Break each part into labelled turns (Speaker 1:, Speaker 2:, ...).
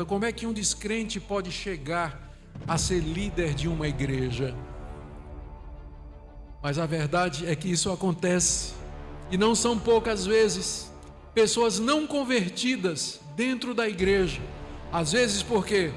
Speaker 1: Como é que um descrente pode chegar a ser líder de uma igreja? Mas a verdade é que isso acontece, e não são poucas vezes, pessoas não convertidas dentro da igreja. Às vezes porque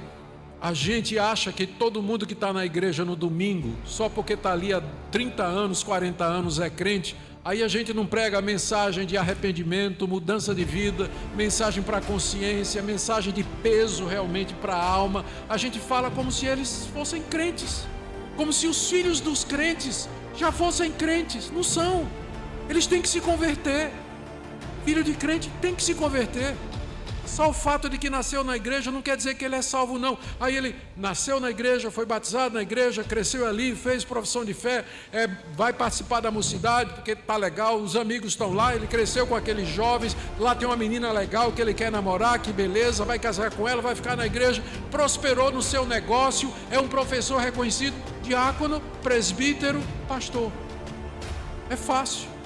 Speaker 1: a gente acha que todo mundo que está na igreja no domingo, só porque está ali há 30 anos, 40 anos é crente, aí a gente não prega a mensagem de arrependimento, mudança de vida, mensagem para a consciência, mensagem de peso realmente para a alma. A gente fala como se eles fossem crentes, como se os filhos dos crentes já fossem crentes. Não são. Eles têm que se converter. Filho de crente tem que se converter. Só o fato de que nasceu na igreja não quer dizer que ele é salvo, não. Aí ele nasceu na igreja, foi batizado na igreja, cresceu ali, fez profissão de fé, vai participar da mocidade porque está legal, os amigos estão lá, ele cresceu com aqueles jovens, lá tem uma menina legal que ele quer namorar, que beleza, vai casar com ela, vai ficar na igreja, prosperou no seu negócio, é um professor reconhecido, diácono, presbítero, pastor. É fácil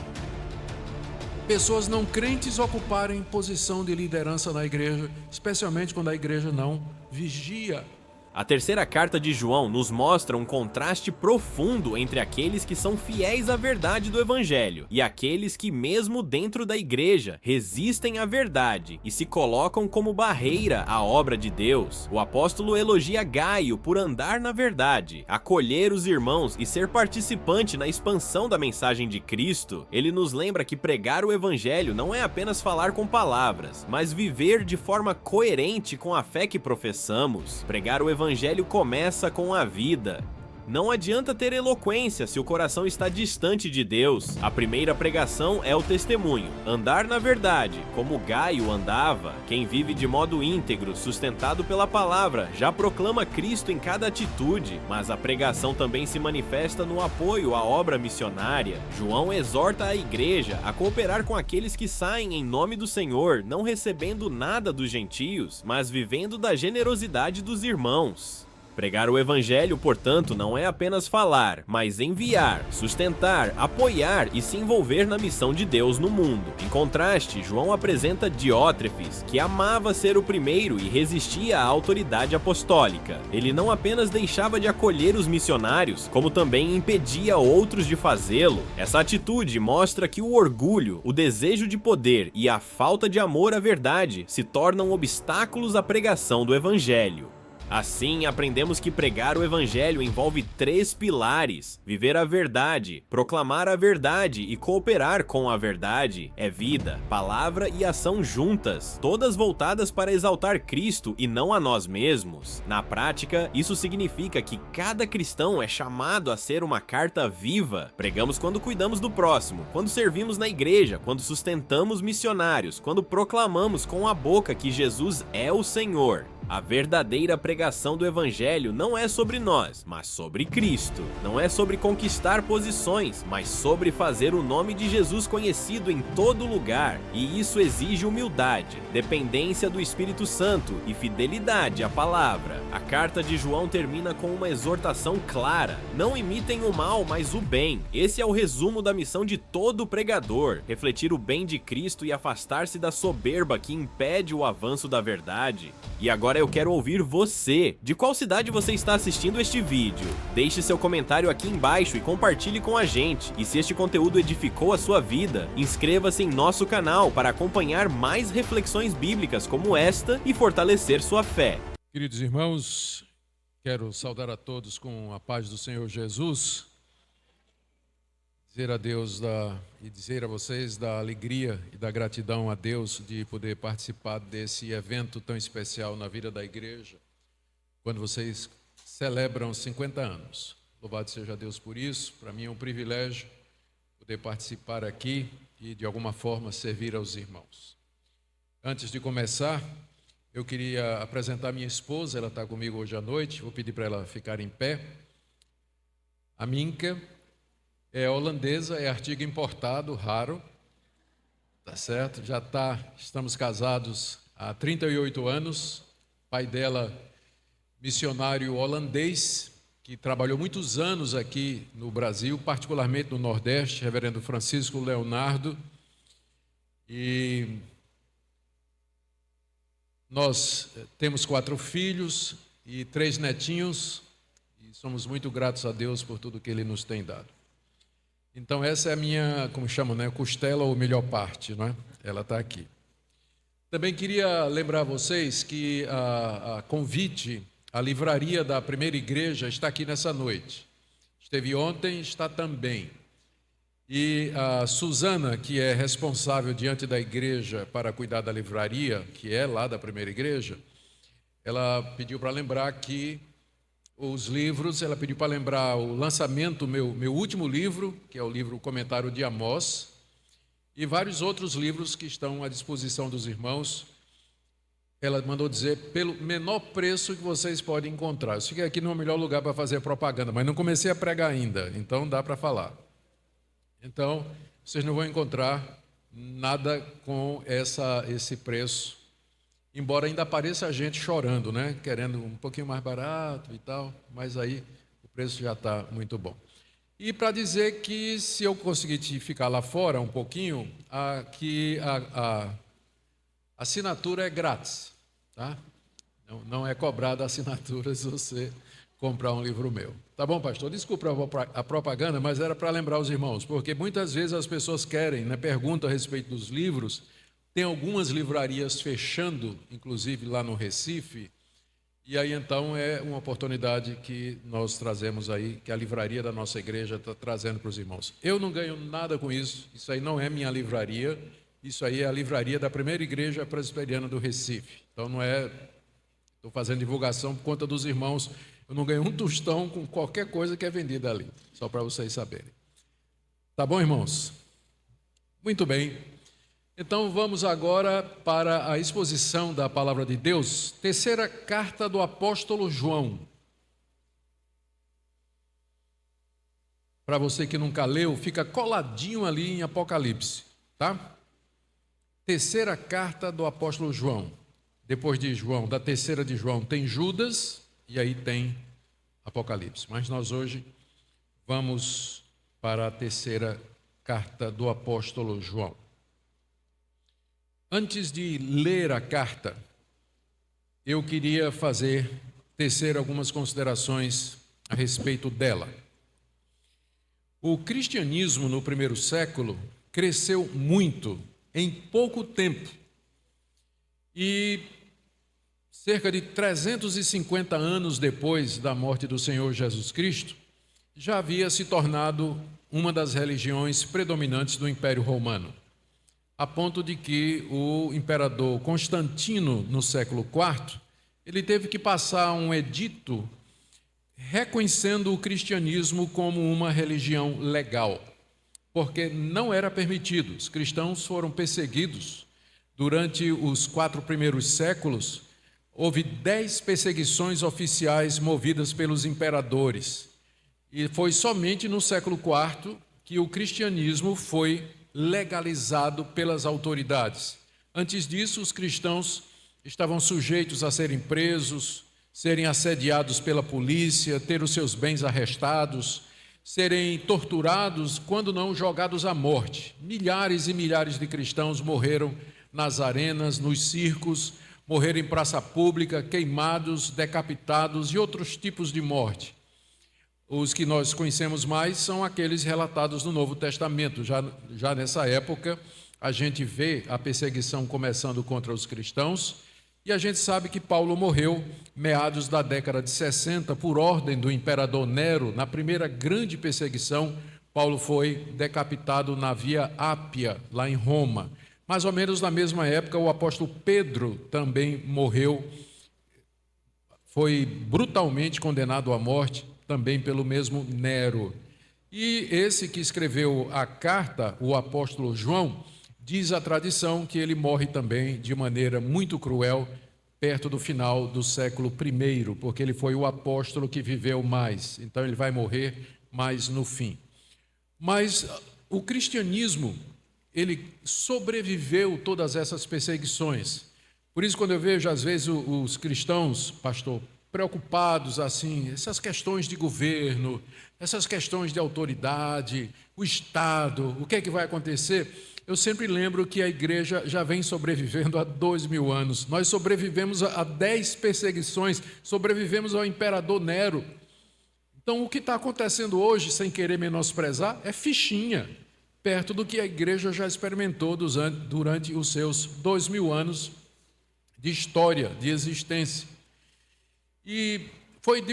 Speaker 1: pessoas não crentes ocuparem posição de liderança na igreja, especialmente quando a igreja não vigia.
Speaker 2: A terceira carta de João nos mostra um contraste profundo entre aqueles que são fiéis à verdade do Evangelho e aqueles que, mesmo dentro da igreja, resistem à verdade e se colocam como barreira à obra de Deus. O apóstolo elogia Gaio por andar na verdade, acolher os irmãos e ser participante na expansão da mensagem de Cristo. Ele nos lembra que pregar o Evangelho não é apenas falar com palavras, mas viver de forma coerente com a fé que professamos. Pregar o Evangelho começa com a vida. Não adianta ter eloquência se o coração está distante de Deus. A primeira pregação é o testemunho. Andar na verdade, como Gaio andava. Quem vive de modo íntegro, sustentado pela palavra, já proclama Cristo em cada atitude. Mas a pregação também se manifesta no apoio à obra missionária. João exorta a igreja a cooperar com aqueles que saem em nome do Senhor, não recebendo nada dos gentios, mas vivendo da generosidade dos irmãos. Pregar o Evangelho, portanto, não é apenas falar, mas enviar, sustentar, apoiar e se envolver na missão de Deus no mundo. Em contraste, João apresenta Diótrefes, que amava ser o primeiro e resistia à autoridade apostólica. Ele não apenas deixava de acolher os missionários, como também impedia outros de fazê-lo. Essa atitude mostra que o orgulho, o desejo de poder e a falta de amor à verdade se tornam obstáculos à pregação do Evangelho. Assim, aprendemos que pregar o Evangelho envolve 3 pilares: viver a verdade, proclamar a verdade e cooperar com a verdade. É vida, palavra e ação juntas, todas voltadas para exaltar Cristo e não a nós mesmos. Na prática, isso significa que cada cristão é chamado a ser uma carta viva. Pregamos quando cuidamos do próximo, quando servimos na igreja, quando sustentamos missionários, quando proclamamos com a boca que Jesus é o Senhor. A verdadeira pregação do Evangelho não é sobre nós, mas sobre Cristo. Não é sobre conquistar posições, mas sobre fazer o nome de Jesus conhecido em todo lugar. E isso exige humildade, dependência do Espírito Santo e fidelidade à palavra. A carta de João termina com uma exortação clara: não imitem o mal, mas o bem. Esse é o resumo da missão de todo pregador: refletir o bem de Cristo e afastar-se da soberba que impede o avanço da verdade. E agora eu quero ouvir você. De qual cidade você está assistindo este vídeo? Deixe seu comentário aqui embaixo e compartilhe com a gente. E se este conteúdo edificou a sua vida, inscreva-se em nosso canal para acompanhar mais reflexões bíblicas como esta e fortalecer sua fé.
Speaker 1: Queridos irmãos, quero saudar a todos com a paz do Senhor Jesus. Dizer a Deus e dizer a vocês da alegria e da gratidão a Deus de poder participar desse evento tão especial na vida da igreja, quando vocês celebram 50 anos. Louvado seja Deus por isso. Para mim é um privilégio poder participar aqui e de alguma forma servir aos irmãos. Antes de começar, eu queria apresentar minha esposa. Ela está comigo hoje à noite, vou pedir para ela ficar em pé. A Minka é holandesa, é artigo importado, raro, tá certo? Estamos casados há 38 anos. Pai dela, missionário holandês, que trabalhou muitos anos aqui no Brasil, particularmente no Nordeste, reverendo Francisco Leonardo. E Nós temos 4 filhos e 3 netinhos e somos muito gratos a Deus por tudo que Ele nos tem dado. Então essa é a minha, como chamam, né, costela ou melhor parte, não é? Ela está aqui. Também queria lembrar a vocês que a convite à livraria da Primeira Igreja está aqui nessa noite. Esteve ontem, está também. E a Suzana, que é responsável diante da igreja para cuidar da livraria, que é lá da Primeira Igreja, ela pediu para lembrar que os livros, ela pediu para lembrar o lançamento, meu último livro, que é o livro Comentário de Amós, e vários outros livros que estão à disposição dos irmãos. Ela mandou dizer, pelo menor preço que vocês podem encontrar. Eu fiquei aqui no melhor lugar para fazer propaganda, mas não comecei a pregar ainda, então dá para falar. Então, vocês não vão encontrar nada com esse preço, embora ainda apareça a gente chorando, né? Querendo um pouquinho mais barato e tal, mas aí o preço já está muito bom. E para dizer que se eu conseguir ficar lá fora um pouquinho, que a assinatura é grátis, tá? Não é cobrada a assinatura se você comprar um livro meu. Tá bom, pastor? Desculpa a propaganda, mas era para lembrar os irmãos, porque muitas vezes as pessoas querem, né, perguntam a respeito dos livros. Tem algumas livrarias fechando, inclusive lá no Recife, e aí então é uma oportunidade que nós trazemos aí, que a livraria da nossa igreja está trazendo para os irmãos. Eu não ganho nada com isso, isso aí não é minha livraria, isso aí é a livraria da Primeira Igreja Presbiteriana do Recife. Então não é, estou fazendo divulgação por conta dos irmãos, eu não ganho um tostão com qualquer coisa que é vendida ali, só para vocês saberem. Tá bom, irmãos? Muito bem. Então vamos agora para a exposição da Palavra de Deus, terceira carta do apóstolo João. Para você que nunca leu, fica coladinho ali em Apocalipse, tá? Terceira carta do apóstolo João. Depois de João, da terceira de João, tem Judas e aí tem Apocalipse. Mas nós hoje vamos para a terceira carta do apóstolo João. Antes de ler a carta, eu queria tecer algumas considerações a respeito dela. O cristianismo no primeiro século cresceu muito em pouco tempo e cerca de 350 anos depois da morte do Senhor Jesus Cristo, já havia se tornado uma das religiões predominantes do Império Romano, a ponto de que o imperador Constantino, no século IV, ele teve que passar um edito reconhecendo o cristianismo como uma religião legal, porque não era permitido. Os cristãos foram perseguidos durante os 4 primeiros séculos. Houve 10 perseguições oficiais movidas pelos imperadores. E foi somente no século IV que o cristianismo foi legalizado pelas autoridades. Antes disso, os cristãos estavam sujeitos a serem presos, serem assediados pela polícia, ter os seus bens arrestados, serem torturados, quando não jogados à morte. Milhares e milhares de cristãos morreram nas arenas, nos circos, morreram em praça pública, queimados, decapitados e outros tipos de morte. Os que nós conhecemos mais são aqueles relatados no Novo Testamento. Já nessa época, a gente vê a perseguição começando contra os cristãos, e a gente sabe que Paulo morreu meados da década de 60, por ordem do imperador Nero. Na primeira grande perseguição, Paulo foi decapitado na Via Ápia, lá em Roma. Mais ou menos na mesma época, o apóstolo Pedro também morreu, foi brutalmente condenado à morte, também pelo mesmo Nero. E esse que escreveu a carta, o apóstolo João, diz a tradição que ele morre também de maneira muito cruel, perto do final do século I, porque ele foi o apóstolo que viveu mais, então ele vai morrer mais no fim. Mas o cristianismo, ele sobreviveu todas essas perseguições. Por isso, quando eu vejo às vezes os cristãos, pastor preocupados assim, essas questões de governo, essas questões de autoridade, o Estado, o que é que vai acontecer? Eu sempre lembro que a igreja já vem sobrevivendo há 2000 anos. Nós sobrevivemos a 10 perseguições, sobrevivemos ao imperador Nero. Então, o que está acontecendo hoje, sem querer menosprezar, é fichinha, perto do que a igreja já experimentou durante os seus 2000 anos de história, de existência. E foi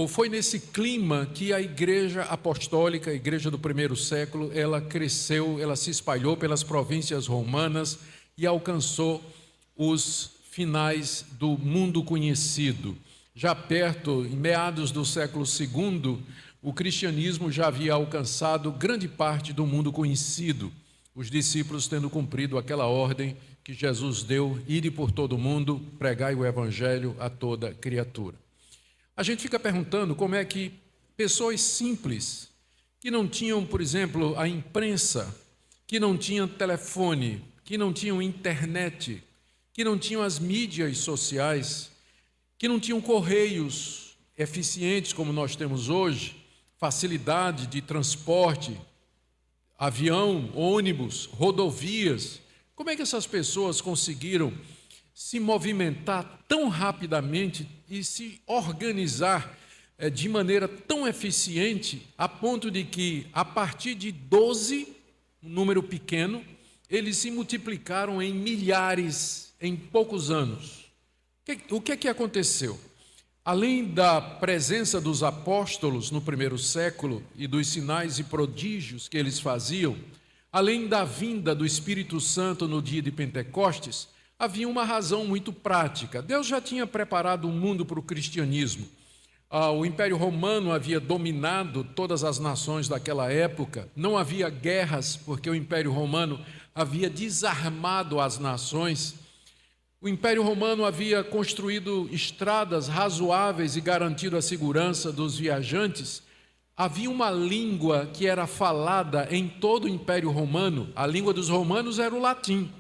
Speaker 1: foi nesse clima que a igreja apostólica, a igreja do primeiro século, ela cresceu, ela se espalhou pelas províncias romanas e alcançou os finais do mundo conhecido. Já perto, em meados do século II, o cristianismo já havia alcançado grande parte do mundo conhecido, os discípulos tendo cumprido aquela ordem que Jesus deu: ide por todo o mundo, pregai o evangelho a toda criatura. A gente fica perguntando como é que pessoas simples, que não tinham, por exemplo, a imprensa, que não tinham telefone, que não tinham internet, que não tinham as mídias sociais, que não tinham correios eficientes como nós temos hoje, facilidade de transporte, avião, ônibus, rodovias. Como é que essas pessoas conseguiram se movimentar tão rapidamente e se organizar de maneira tão eficiente, a ponto de que, a partir de 12, um número pequeno, eles se multiplicaram em milhares em poucos anos? O que é que aconteceu? Além da presença dos apóstolos no primeiro século e dos sinais e prodígios que eles faziam, além da vinda do Espírito Santo no dia de Pentecostes, havia uma razão muito prática. Deus já tinha preparado o mundo para o cristianismo. O Império Romano havia dominado todas as nações daquela época. Não havia guerras, porque o Império Romano havia desarmado as nações. O Império Romano havia construído estradas razoáveis e garantido a segurança dos viajantes. Havia uma língua que era falada em todo o Império Romano. A língua dos romanos era o latim,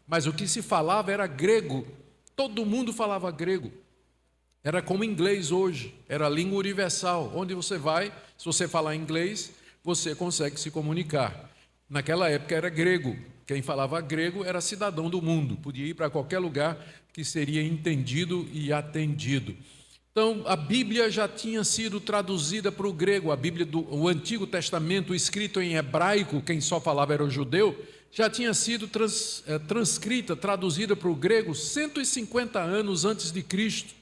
Speaker 1: mas o que se falava era grego. Todo mundo falava grego. Era como inglês hoje, era a língua universal. Onde você vai, se você falar inglês, você consegue se comunicar. Naquela época era grego. Quem falava grego era cidadão do mundo, podia ir para qualquer lugar que seria entendido e atendido. Então, a Bíblia já tinha sido traduzida para o grego, a Bíblia o Antigo Testamento, escrito em hebraico, quem só falava era o judeu, já tinha sido transcrita, traduzida para o grego 150 anos antes de Cristo,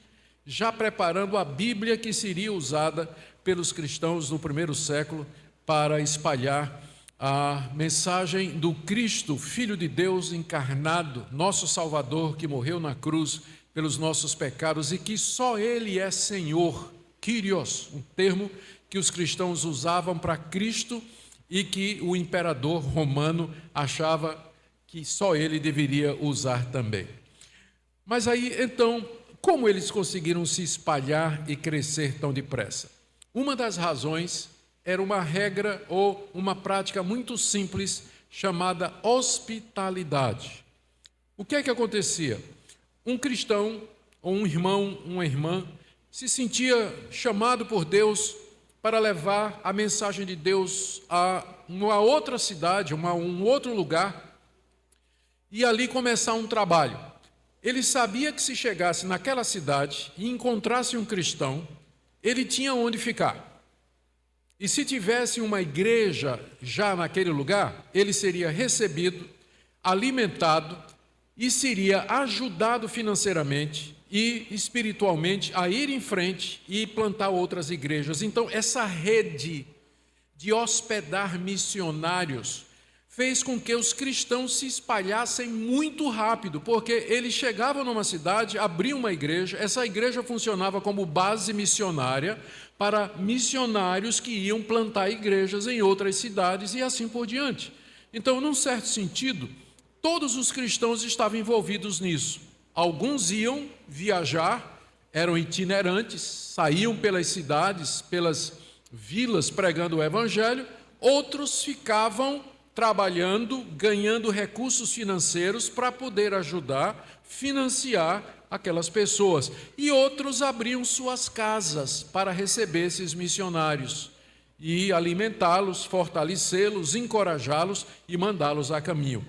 Speaker 1: já preparando a Bíblia que seria usada pelos cristãos no primeiro século para espalhar a mensagem do Cristo, Filho de Deus encarnado, nosso Salvador, que morreu na cruz pelos nossos pecados e que só Ele é Senhor, Kyrios, um termo que os cristãos usavam para Cristo e que o imperador romano achava que só ele deveria usar também. Mas aí, então, como eles conseguiram se espalhar e crescer tão depressa? Uma das razões era uma regra ou uma prática muito simples chamada hospitalidade. O que é que acontecia? Um cristão ou um irmão, uma irmã, se sentia chamado por Deus para levar a mensagem de Deus a uma outra cidade, um outro lugar, e ali começar um trabalho. Ele sabia que se chegasse naquela cidade e encontrasse um cristão, ele tinha onde ficar. E se tivesse uma igreja já naquele lugar, ele seria recebido, alimentado e seria ajudado financeiramente e espiritualmente a ir em frente e plantar outras igrejas. Então, essa rede de hospedar missionários fez com que os cristãos se espalhassem muito rápido, porque eles chegavam numa cidade, abriam uma igreja, essa igreja funcionava como base missionária para missionários que iam plantar igrejas em outras cidades e assim por diante. Então, num certo sentido, todos os cristãos estavam envolvidos nisso. Alguns iam viajar, eram itinerantes, saíam pelas cidades, pelas vilas pregando o evangelho, outros ficavam trabalhando, ganhando recursos financeiros para poder ajudar, financiar aquelas pessoas. E outros abriam suas casas para receber esses missionários e alimentá-los, fortalecê-los, encorajá-los e mandá-los a caminho.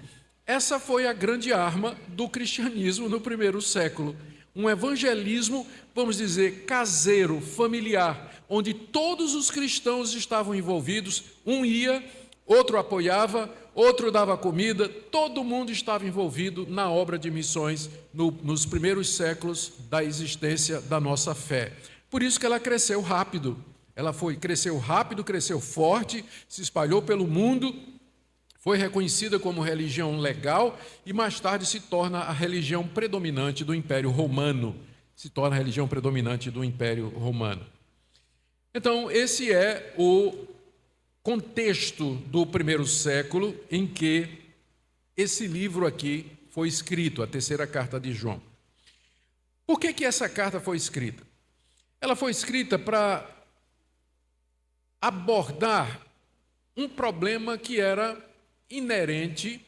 Speaker 1: Essa foi a grande arma do cristianismo no primeiro século. Um evangelismo, vamos dizer, caseiro, familiar, onde todos os cristãos estavam envolvidos. Um ia, outro apoiava, outro dava comida, todo mundo estava envolvido na obra de missões nos primeiros séculos da existência da nossa fé. Por isso que ela cresceu rápido. Cresceu rápido, cresceu forte, se espalhou pelo mundo, foi reconhecida como religião legal e mais tarde se torna a religião predominante do Império Romano. Se torna a religião predominante do Império Romano. Então, esse é o contexto do primeiro século em que esse livro aqui foi escrito, a terceira carta de João. Por que essa carta foi escrita? Ela foi escrita para abordar um problema que era inerente,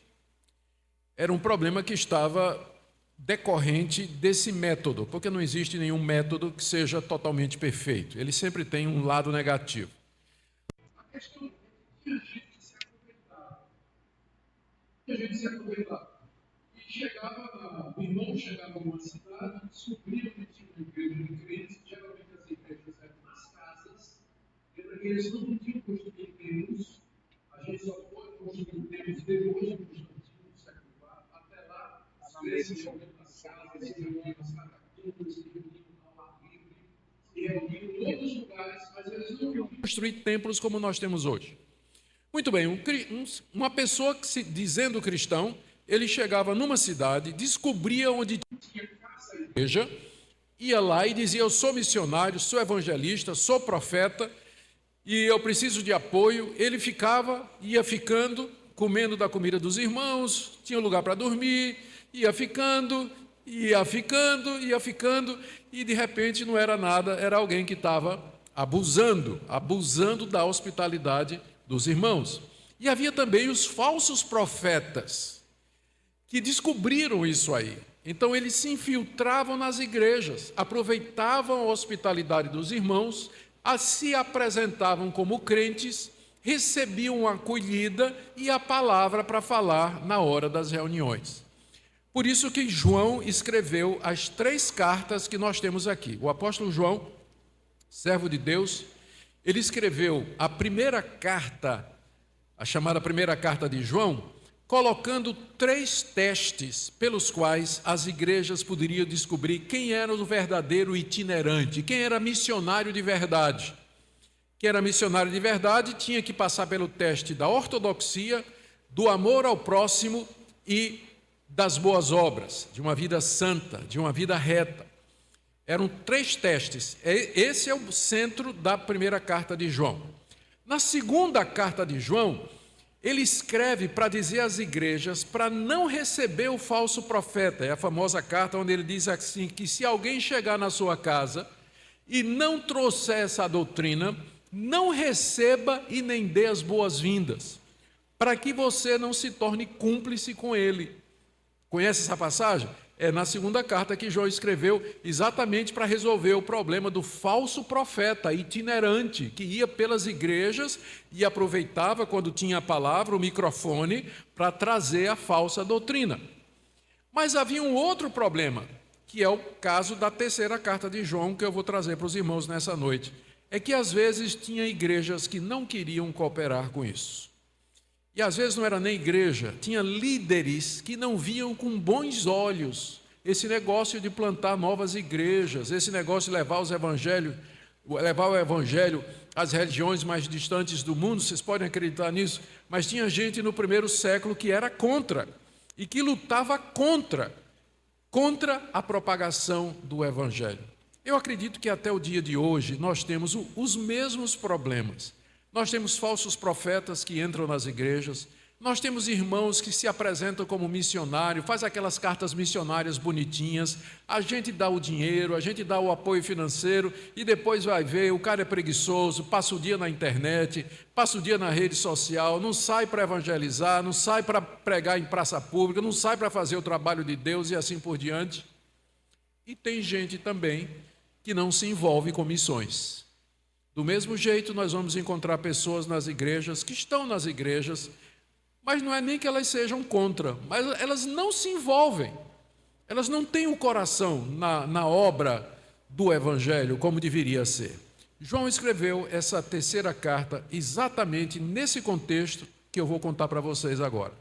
Speaker 1: era um problema que estava decorrente desse método, porque não existe nenhum método que seja totalmente perfeito, ele sempre tem um lado negativo. A questão é que a gente se aproveitava. O irmão chegava a uma cidade, descobria que tinha uma igreja de crentes, geralmente as igrejas eram nas casas, porque eles não podiam construir templos, a gente só pode construir templos depois do Constantino, no século IV, até lá, as igrejas iam nas casas, se reuniam nas catacumbas, se reuniam ao ar livre, se reuniam em outros lugares, mas eles não podiam construir templos como nós temos hoje. Muito bem, uma pessoa que se dizendo cristão, ele chegava numa cidade, descobria onde tinha casa e igreja, ia lá e dizia: eu sou missionário, sou evangelista, sou profeta e eu preciso de apoio. Ele ficava, ia ficando, comendo da comida dos irmãos, tinha lugar para dormir, ia ficando, e de repente não era nada, era alguém que estava abusando da hospitalidade dos irmãos. E havia também os falsos profetas, que descobriram isso aí. Então eles se infiltravam nas igrejas, aproveitavam a hospitalidade dos irmãos, se apresentavam como crentes, recebiam a acolhida e a palavra para falar na hora das reuniões. Por isso que João escreveu as 3 cartas que nós temos aqui. O apóstolo João, servo de Deus, ele escreveu a primeira carta, a chamada primeira carta de João, colocando 3 testes pelos quais as igrejas poderiam descobrir quem era o verdadeiro itinerante, quem era missionário de verdade. Quem era missionário de verdade tinha que passar pelo teste da ortodoxia, do amor ao próximo e das boas obras, de uma vida santa, de uma vida reta. Eram 3 testes. Esse é o centro da primeira carta de João. Na segunda carta de João, ele escreve para dizer às igrejas para não receber o falso profeta. É a famosa carta onde ele diz assim, que se alguém chegar na sua casa e não trouxer essa doutrina, não receba e nem dê as boas-vindas, para que você não se torne cúmplice com ele. Conhece essa passagem? É na segunda carta que João escreveu exatamente para resolver o problema do falso profeta itinerante, que ia pelas igrejas e aproveitava, quando tinha a palavra, o microfone, para trazer a falsa doutrina. Mas havia um outro problema, que é o caso da terceira carta de João, que eu vou trazer para os irmãos nessa noite. É que às vezes tinha igrejas que não queriam cooperar com isso. E às vezes não era nem igreja, tinha líderes que não viam com bons olhos esse negócio de plantar novas igrejas, esse negócio de levar o evangelho às regiões mais distantes do mundo. Vocês podem acreditar nisso, mas tinha gente no primeiro século que era contra e que lutava contra a propagação do evangelho. Eu acredito que até o dia de hoje nós temos os mesmos problemas. Nós temos falsos profetas que entram nas igrejas, nós temos irmãos que se apresentam como missionário, faz aquelas cartas missionárias bonitinhas, a gente dá o dinheiro, a gente dá o apoio financeiro e depois vai ver, o cara é preguiçoso, passa o dia na internet, passa o dia na rede social, não sai para evangelizar, não sai para pregar em praça pública, não sai para fazer o trabalho de Deus e assim por diante. E tem gente também que não se envolve com missões. Do mesmo jeito, nós vamos encontrar pessoas nas igrejas, que estão nas igrejas, mas não é nem que elas sejam contra, mas elas não se envolvem. Elas não têm o coração na obra do Evangelho como deveria ser. João escreveu essa terceira carta exatamente nesse contexto que eu vou contar para vocês agora.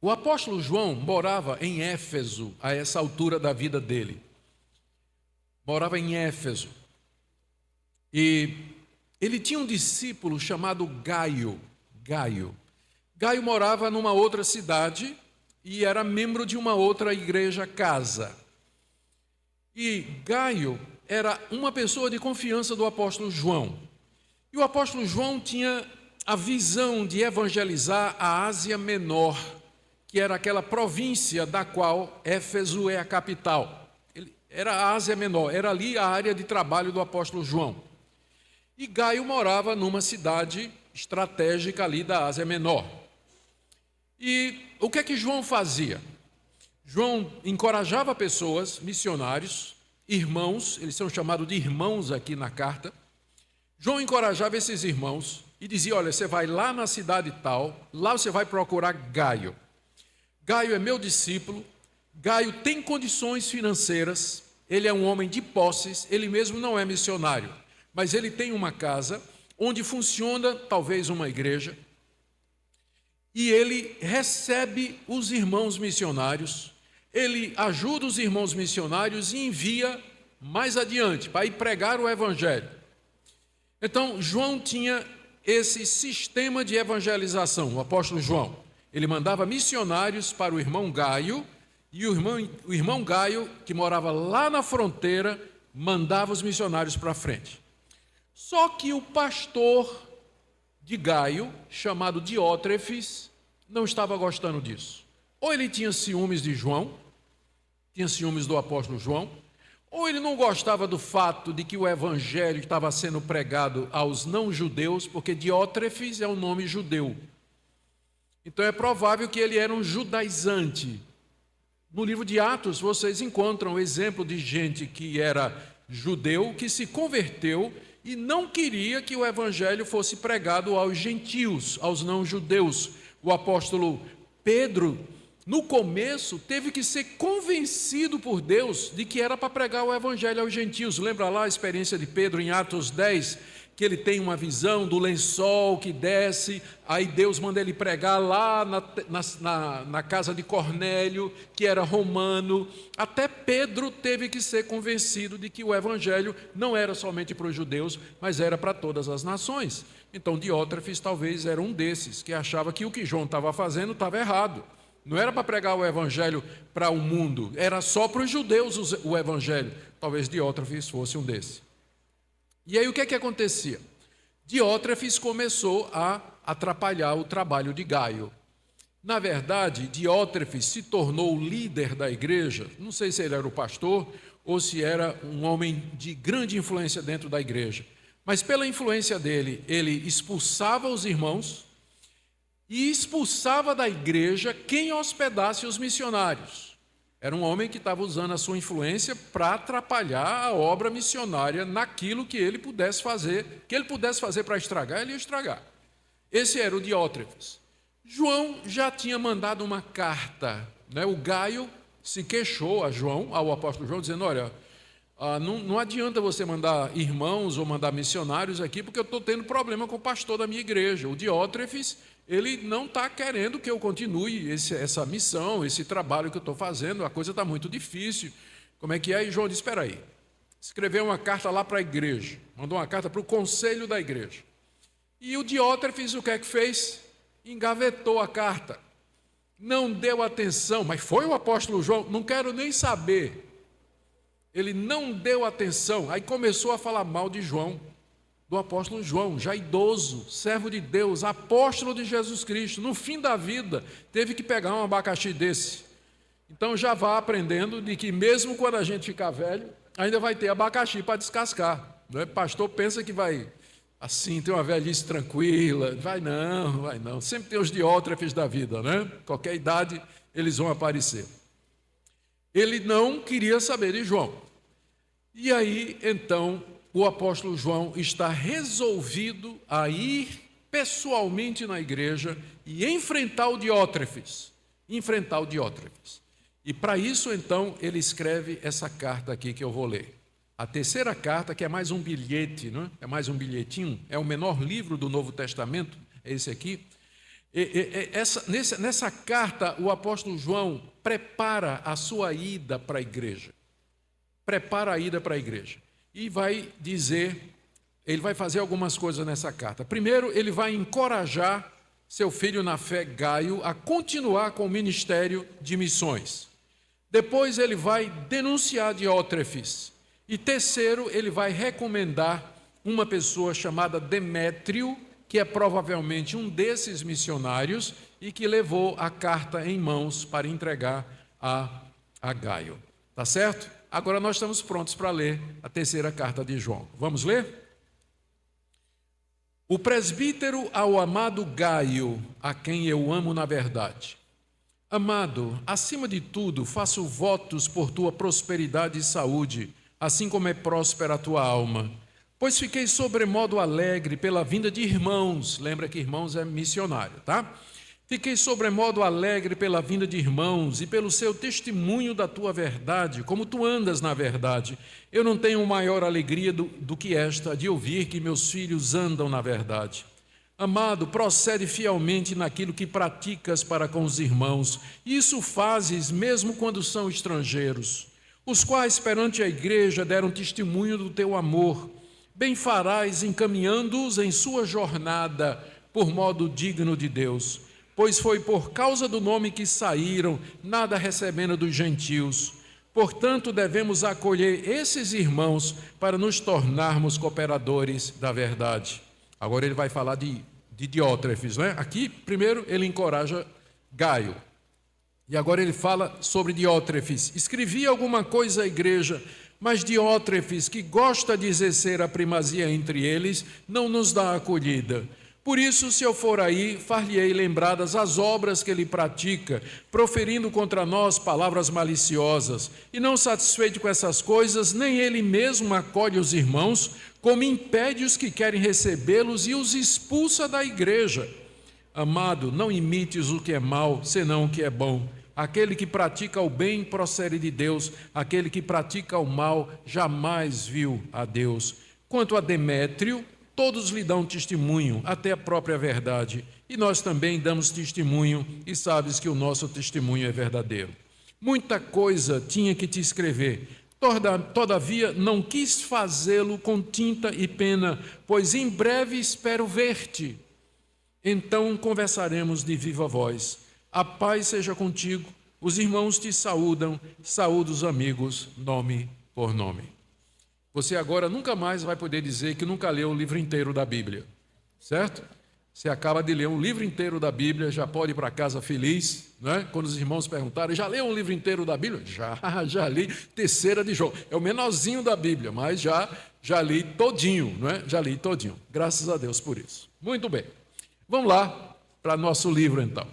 Speaker 1: O apóstolo João morava em Éfeso, a essa altura da vida dele. Morava em Éfeso. E ele tinha um discípulo chamado Gaio. Gaio morava numa outra cidade e era membro de uma outra igreja casa. E Gaio era uma pessoa de confiança do apóstolo João. E o apóstolo João tinha a visão de evangelizar a Ásia Menor, que era aquela província da qual Éfeso é a capital. Era a Ásia Menor, era ali a área de trabalho do apóstolo João. E Gaio morava numa cidade estratégica ali da Ásia Menor. E o que é que João fazia? João encorajava pessoas, missionários, irmãos, eles são chamados de irmãos aqui na carta. João encorajava esses irmãos e dizia, olha, você vai lá na cidade tal, lá você vai procurar Gaio. Gaio é meu discípulo, Gaio tem condições financeiras, ele é um homem de posses, ele mesmo não é missionário, mas ele tem uma casa onde funciona talvez uma igreja, e ele recebe os irmãos missionários, ele ajuda os irmãos missionários e envia mais adiante para ir pregar o evangelho. Então, João tinha esse sistema de evangelização, o apóstolo João. Ele mandava missionários para o irmão Gaio, e o irmão Gaio, que morava lá na fronteira, mandava os missionários para frente. Só que o pastor de Gaio, chamado Diótrefes, não estava gostando disso. Ou ele tinha ciúmes de João, tinha ciúmes do apóstolo João, ou ele não gostava do fato de que o evangelho estava sendo pregado aos não-judeus, porque Diótrefes é um nome judeu. Então é provável que ele era um judaizante. No livro de Atos vocês encontram o exemplo de gente que era judeu, que se converteu e não queria que o evangelho fosse pregado aos gentios, aos não-judeus. O apóstolo Pedro, no começo, teve que ser convencido por Deus de que era para pregar o evangelho aos gentios. Lembra lá a experiência de Pedro em Atos 10, que ele tem uma visão do lençol que desce, aí Deus manda ele pregar lá na casa de Cornélio, que era romano. Até Pedro teve que ser convencido de que o evangelho não era somente para os judeus, mas era para todas as nações. Então Diótrefes talvez era um desses, que achava que o que João estava fazendo estava errado. Não era para pregar o evangelho para o mundo, era só para os judeus o evangelho. Talvez Diótrefes fosse um desses. E aí o que é que acontecia? Diótrefes começou a atrapalhar o trabalho de Gaio. Na verdade, Diótrefes se tornou o líder da igreja. Não sei se ele era o pastor ou se era um homem de grande influência dentro da igreja. Mas pela influência dele, ele expulsava os irmãos e expulsava da igreja quem hospedasse os missionários. Era um homem que estava usando a sua influência para atrapalhar a obra missionária naquilo que ele pudesse fazer, para estragar, ele ia estragar. Esse era o Diótrefes. João já tinha mandado uma carta, né? O Gaio se queixou ao apóstolo João, dizendo, olha, não adianta você mandar irmãos ou mandar missionários aqui, porque eu estou tendo problema com o pastor da minha igreja. O Diótrefes, ele não está querendo que eu continue essa missão, esse trabalho que eu estou fazendo, a coisa está muito difícil. Como é que é? E João disse, espera aí, escreveu uma carta lá para a igreja, mandou uma carta para o conselho da igreja. E o Diótrefes, o que é que fez? Engavetou a carta, não deu atenção, mas foi o apóstolo João, não quero nem saber. Ele não deu atenção, aí começou a falar mal de João, do apóstolo João, já idoso, servo de Deus, apóstolo de Jesus Cristo, no fim da vida, teve que pegar um abacaxi desse. Então já vá aprendendo de que mesmo quando a gente ficar velho, ainda vai ter abacaxi para descascar. Não é? Pastor pensa que vai, assim, ter uma velhice tranquila, vai não. Sempre tem os Diótrefes da vida, né? Qualquer idade eles vão aparecer. Ele não queria saber de João. E aí, então, o apóstolo João está resolvido a ir pessoalmente na igreja e enfrentar o Diótrefes. E para isso, então, ele escreve essa carta aqui que eu vou ler. A terceira carta, que é mais um bilhete, não é? É mais um bilhetinho, é o menor livro do Novo Testamento, é esse aqui. Nessa carta, o apóstolo João prepara a sua ida para a igreja. E vai dizer, ele vai fazer algumas coisas nessa carta. Primeiro, ele vai encorajar seu filho na fé, Gaio, a continuar com o ministério de missões. Depois, ele vai denunciar Diótrefes. E terceiro, ele vai recomendar uma pessoa chamada Demétrio, que é provavelmente um desses missionários e que levou a carta em mãos para entregar a Gaio. Tá certo? Agora nós estamos prontos para ler a terceira carta de João. Vamos ler? O presbítero ao amado Gaio, a quem eu amo na verdade. Amado, acima de tudo, faço votos por tua prosperidade e saúde, assim como é próspera a tua alma. Pois fiquei sobremodo alegre pela vinda de irmãos. Lembra que irmãos é missionário, tá? Fiquei sobremodo alegre pela vinda de irmãos e pelo seu testemunho da tua verdade, como tu andas na verdade. Eu não tenho maior alegria do que esta, de ouvir que meus filhos andam na verdade. Amado, procede fielmente naquilo que praticas para com os irmãos. Isso fazes mesmo quando são estrangeiros, os quais perante a igreja deram testemunho do teu amor. Bem farás encaminhando-os em sua jornada por modo digno de Deus, pois foi por causa do nome que saíram, nada recebendo dos gentios. Portanto, devemos acolher esses irmãos para nos tornarmos cooperadores da verdade. Agora ele vai falar de Diótrefes, né? Aqui, primeiro, ele encoraja Gaio. E agora ele fala sobre Diótrefes. Escrevi alguma coisa à igreja, mas Diótrefes, que gosta de exercer a primazia entre eles, não nos dá acolhida. Por isso, se eu for aí, far-lhe-ei lembradas as obras que ele pratica, proferindo contra nós palavras maliciosas. E não satisfeito com essas coisas, nem ele mesmo acolhe os irmãos, como impede os que querem recebê-los e os expulsa da igreja. Amado, não imites o que é mal, senão o que é bom. Aquele que pratica o bem procede de Deus, aquele que pratica o mal jamais viu a Deus. Quanto a Demétrio, todos lhe dão testemunho, até a própria verdade, e nós também damos testemunho, e sabes que o nosso testemunho é verdadeiro. Muita coisa tinha que te escrever, todavia não quis fazê-lo com tinta e pena, pois em breve espero ver-te. Então conversaremos de viva voz. A paz seja contigo, os irmãos te saúdam, saúda os amigos, nome por nome. Você agora nunca mais vai poder dizer que nunca leu o livro inteiro da Bíblia, certo? Você acaba de ler um livro inteiro da Bíblia, já pode ir para casa feliz, né? Quando os irmãos perguntarem, já leu um livro inteiro da Bíblia? Já li, terceira de João. É o menorzinho da Bíblia, mas já li todinho, não é? Já li todinho. Graças a Deus por isso. Muito bem. Vamos lá para nosso livro então.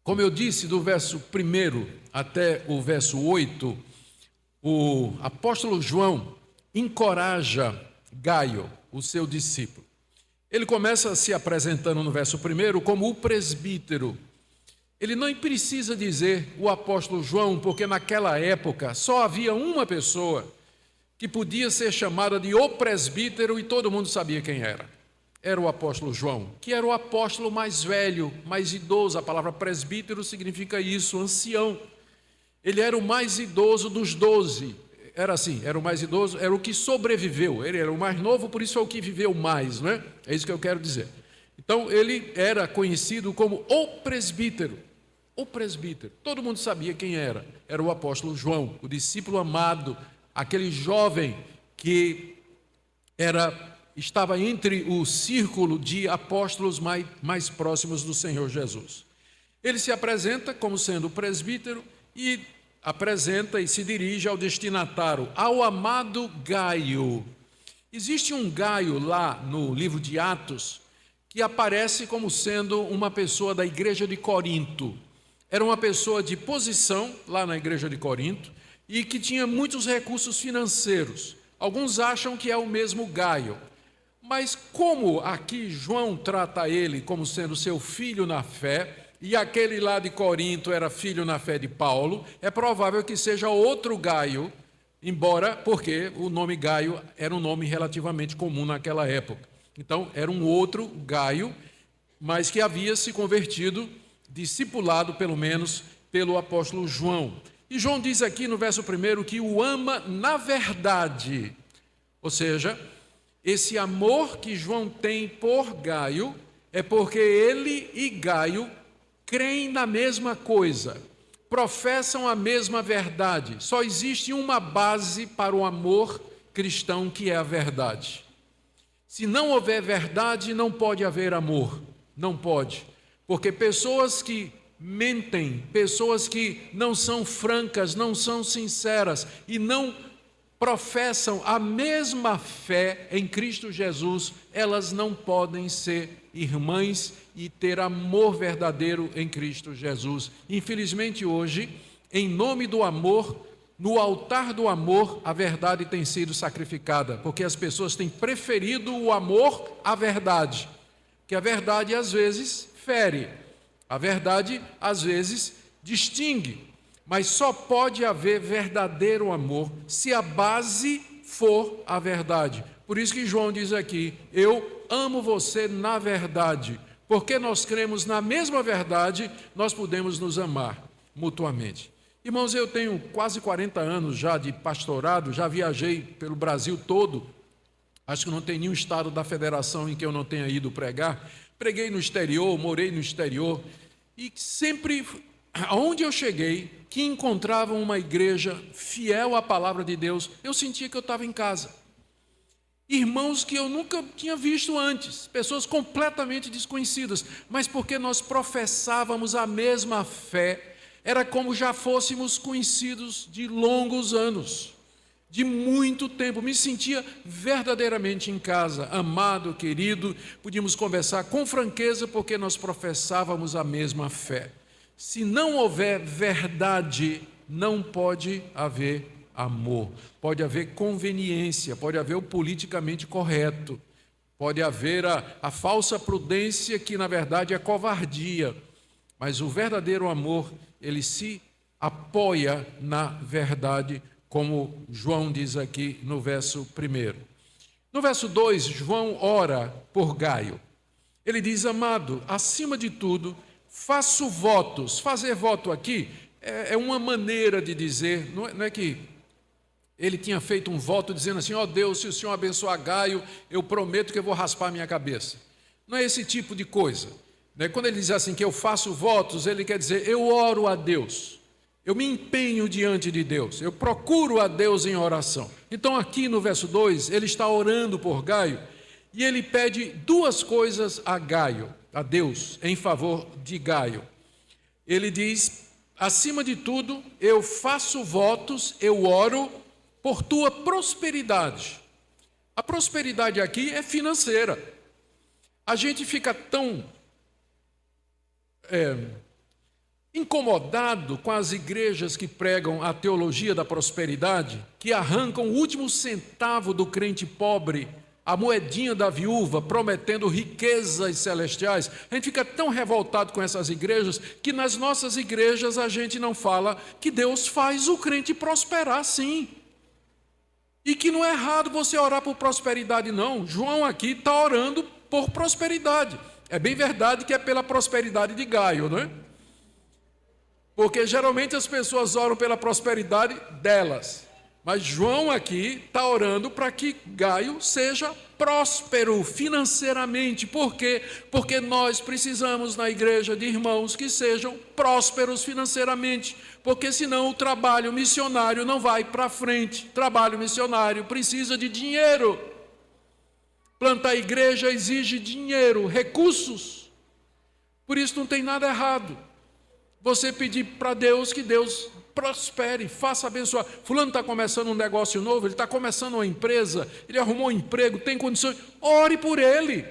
Speaker 1: Como eu disse, do verso 1 até o verso 8, o apóstolo João encoraja Gaio, o seu discípulo. Ele começa se apresentando no verso 1 como o presbítero. Ele não precisa dizer o apóstolo João, porque naquela época só havia uma pessoa que podia ser chamada de o presbítero e todo mundo sabia quem era. Era o apóstolo João, que era o apóstolo mais velho, mais idoso. A palavra presbítero significa isso, ancião. Ele era o mais idoso dos 12. Era assim, era o mais idoso, era o que sobreviveu. Ele era o mais novo, por isso é o que viveu mais, não é? É isso que eu quero dizer. Então, ele era conhecido como o presbítero. O presbítero. Todo mundo sabia quem era. Era o apóstolo João, o discípulo amado, aquele jovem que estava entre o círculo de apóstolos mais próximos do Senhor Jesus. Ele se apresenta como sendo presbítero e apresenta e se dirige ao destinatário, ao amado Gaio. Existe um Gaio lá no livro de Atos que aparece como sendo uma pessoa da igreja de Corinto. era uma pessoa de posição lá na igreja de Corinto e que tinha muitos recursos financeiros. Alguns acham que é o mesmo Gaio. Mas como aqui João trata ele como sendo seu filho na fé, e aquele lá de Corinto era filho na fé de Paulo, é provável que seja outro Gaio, porque o nome Gaio era um nome relativamente comum naquela época. Então, era um outro Gaio, mas que havia se convertido, discipulado pelo menos, pelo apóstolo João. E João diz aqui no verso 1 que o ama na verdade. Ou seja, esse amor que João tem por Gaio é porque ele e Gaio creem na mesma coisa, professam a mesma verdade. Só existe uma base para o amor cristão, que é a verdade. Se não houver verdade, não pode haver amor. Não pode. Porque pessoas que mentem, pessoas que não são francas, não são sinceras e não professam a mesma fé em Cristo Jesus, elas não podem ser irmãs e ter amor verdadeiro em Cristo Jesus. Infelizmente hoje, em nome do amor, no altar do amor, a verdade tem sido sacrificada, porque as pessoas têm preferido o amor à verdade, que a verdade às vezes fere, a verdade às vezes distingue, mas só pode haver verdadeiro amor se a base for a verdade. Por isso que João diz aqui, eu amo você na verdade. Porque nós cremos na mesma verdade, nós podemos nos amar mutuamente. Irmãos, eu tenho quase 40 anos já de pastorado, já viajei pelo Brasil todo. Acho que não tem nenhum estado da federação em que eu não tenha ido pregar. Preguei no exterior, morei no exterior. E sempre, aonde eu cheguei, que encontrava uma igreja fiel à palavra de Deus, eu sentia que eu estava em casa. Irmãos que eu nunca tinha visto antes, pessoas completamente desconhecidas, mas porque nós professávamos a mesma fé, era como já fôssemos conhecidos de longos anos, de muito tempo. Me sentia verdadeiramente em casa, amado, querido, podíamos conversar com franqueza porque nós professávamos a mesma fé. Se não houver verdade, não pode haver amor, pode haver conveniência, pode haver o politicamente correto, pode haver a falsa prudência, que na verdade é covardia, mas o verdadeiro amor, ele se apoia na verdade, como João diz aqui no verso 1. No verso 2, João ora por Gaio. Ele diz, amado, acima de tudo, faço votos. Fazer voto aqui é uma maneira de dizer, não é que ele tinha feito um voto dizendo assim, ó Deus, se o Senhor abençoar Gaio, eu prometo que eu vou raspar a minha cabeça. Não é esse tipo de coisa. Quando ele diz assim que eu faço votos, ele quer dizer, eu oro a Deus, eu me empenho diante de Deus, eu procuro a Deus em oração. Então aqui no verso 2, ele está orando por Gaio, e ele pede duas coisas a Gaio, a Deus, em favor de Gaio. Ele diz, acima de tudo, eu faço votos, eu oro por tua prosperidade. A prosperidade aqui é financeira. A gente fica tão incomodado com as igrejas que pregam a teologia da prosperidade, que arrancam o último centavo do crente pobre, a moedinha da viúva, prometendo riquezas celestiais. A gente fica tão revoltado com essas igrejas, que nas nossas igrejas a gente não fala que Deus faz o crente prosperar, sim. E que não é errado você orar por prosperidade, não. João aqui está orando por prosperidade. É bem verdade que é pela prosperidade de Gaio, não é? Porque geralmente as pessoas oram pela prosperidade delas. Mas João aqui está orando para que Gaio seja próspero financeiramente. Por quê? Porque nós precisamos na igreja de irmãos que sejam prósperos financeiramente. Porque senão o trabalho missionário não vai para frente. Trabalho missionário precisa de dinheiro. Plantar igreja exige dinheiro, recursos. Por isso não tem nada errado você pedir para Deus que Deus prospere, faça abençoar. Fulano está começando um negócio novo, ele está começando uma empresa, ele arrumou um emprego, tem condições. Ore por ele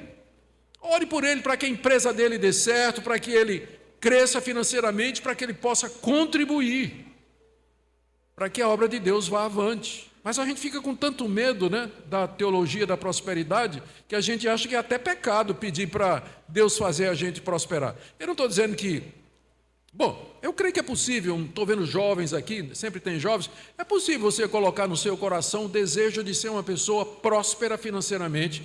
Speaker 1: para que a empresa dele dê certo, para que ele cresça financeiramente para que ele possa contribuir, para que a obra de Deus vá avante. Mas a gente fica com tanto medo, né, da teologia da prosperidade, que a gente acha que é até pecado pedir para Deus fazer a gente prosperar. Eu não estou dizendo que... Bom, eu creio que é possível, estou vendo jovens aqui, sempre tem jovens, é possível você colocar no seu coração o desejo de ser uma pessoa próspera financeiramente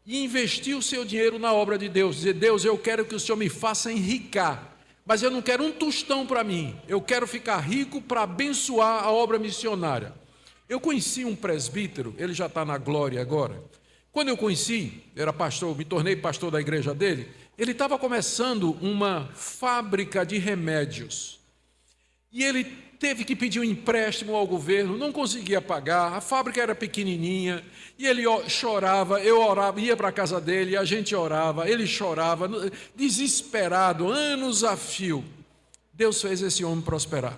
Speaker 1: e investir o seu dinheiro na obra de Deus. Dizer, Deus, eu quero que o Senhor me faça enricar, mas eu não quero um tostão para mim, eu quero ficar rico para abençoar a obra missionária. Eu conheci um presbítero, ele já está na glória agora. Quando eu conheci, era pastor, me tornei pastor da igreja dele, ele estava começando uma fábrica de remédios. E ele teve que pedir um empréstimo ao governo, não conseguia pagar, a fábrica era pequenininha, e ele chorava, eu orava, ia para a casa dele, a gente orava, ele chorava, desesperado, anos a fio. Deus fez esse homem prosperar.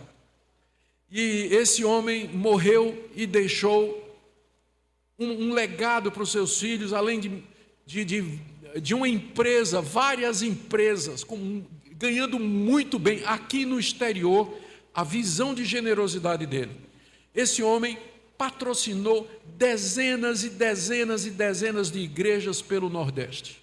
Speaker 1: E esse homem morreu e deixou um legado para os seus filhos, além de uma empresa, várias empresas, ganhando muito bem aqui no exterior, a visão de generosidade dele. Esse homem patrocinou dezenas e dezenas e dezenas de igrejas pelo Nordeste.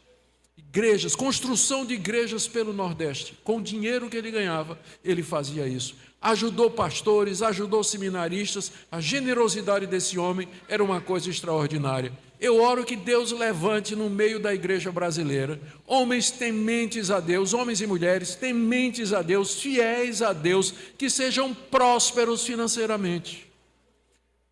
Speaker 1: Igrejas, construção de igrejas pelo Nordeste. Com o dinheiro que ele ganhava, ele fazia isso. Ajudou pastores, ajudou seminaristas. A generosidade desse homem era uma coisa extraordinária. Eu oro que Deus levante no meio da igreja brasileira homens tementes a Deus, homens e mulheres tementes a Deus, fiéis a Deus, que sejam prósperos financeiramente,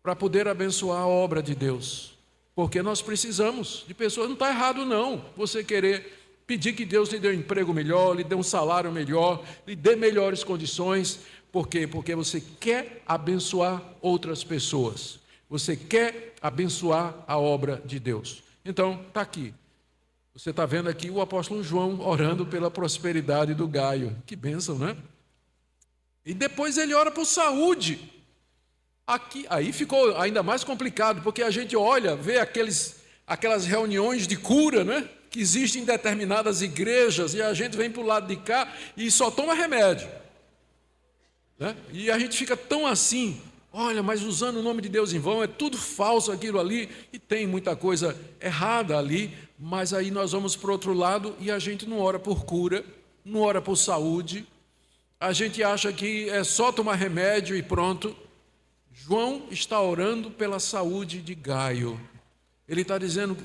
Speaker 1: para poder abençoar a obra de Deus. Porque nós precisamos de pessoas, não está errado não, você querer pedir que Deus lhe dê um emprego melhor, lhe dê um salário melhor, lhe dê melhores condições. Por quê? Porque você quer abençoar outras pessoas. Você quer abençoar a obra de Deus. Então, está aqui. Você está vendo aqui o apóstolo João orando pela prosperidade do Gaio. Que bênção, né? E depois ele ora por saúde. Aqui, aí ficou ainda mais complicado, porque a gente olha, vê aquelas reuniões de cura, né? Que existem em determinadas igrejas, e a gente vem para o lado de cá e só toma remédio. Né? E a gente fica tão assim, olha, mas usando o nome de Deus em vão, é tudo falso aquilo ali, e tem muita coisa errada ali, mas aí nós vamos para o outro lado e a gente não ora por cura, não ora por saúde, a gente acha que é só tomar remédio e pronto. João está orando pela saúde de Gaio. Ele está dizendo,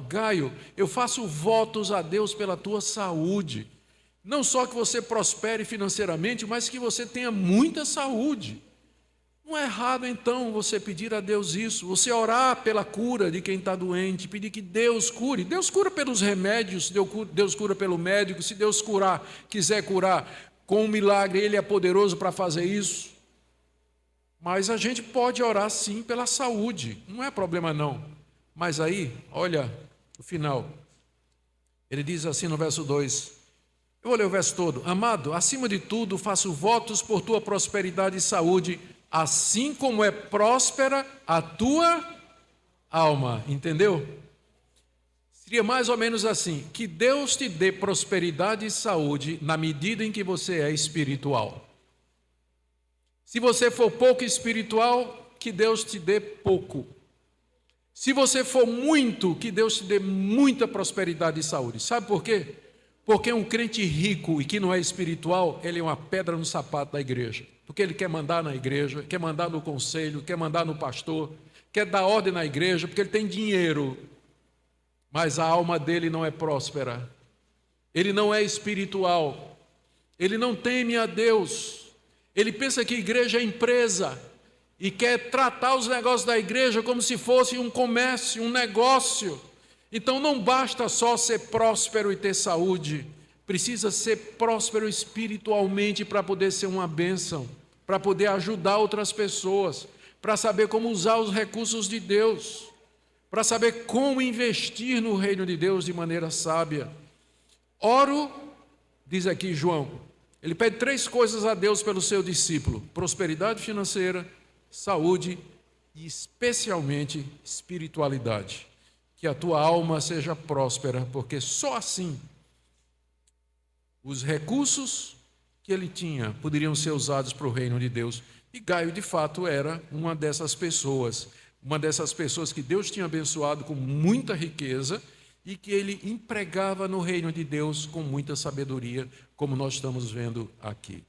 Speaker 1: Gaio, eu faço votos a Deus pela tua saúde. Não só que você prospere financeiramente, mas que você tenha muita saúde. Não é errado, então, você pedir a Deus isso, você orar pela cura de quem está doente, pedir que Deus cure. Deus cura pelos remédios, Deus cura pelo médico. Se Deus quiser curar com um milagre, Ele é poderoso para fazer isso. Mas a gente pode orar, sim, pela saúde. Não é problema, não. Mas aí, olha o final. Ele diz assim no verso 2. Eu vou ler o verso todo. Amado, acima de tudo, faço votos por tua prosperidade e saúde, assim como é próspera a tua alma. Entendeu? Seria mais ou menos assim: que Deus te dê prosperidade e saúde na medida em que você é espiritual. Se você for pouco espiritual, que Deus te dê pouco. Se você for muito, que Deus te dê muita prosperidade e saúde. Sabe por quê? Porque um crente rico e que não é espiritual, ele é uma pedra no sapato da igreja. Porque ele quer mandar na igreja, quer mandar no conselho, quer mandar no pastor, quer dar ordem na igreja, porque ele tem dinheiro. Mas a alma dele não é próspera. Ele não é espiritual. Ele não teme a Deus. Ele pensa que a igreja é empresa e quer tratar os negócios da igreja como se fosse um comércio, um negócio. Então não basta só ser próspero e ter saúde, precisa ser próspero espiritualmente para poder ser uma bênção, para poder ajudar outras pessoas, para saber como usar os recursos de Deus, para saber como investir no reino de Deus de maneira sábia. Oro, diz aqui João, ele pede 3 coisas a Deus pelo seu discípulo: prosperidade financeira, saúde e especialmente espiritualidade. Que a tua alma seja próspera, porque só assim os recursos que ele tinha poderiam ser usados para o reino de Deus. E Gaio, de fato, era uma dessas pessoas que Deus tinha abençoado com muita riqueza e que ele empregava no reino de Deus com muita sabedoria, como nós estamos vendo aqui.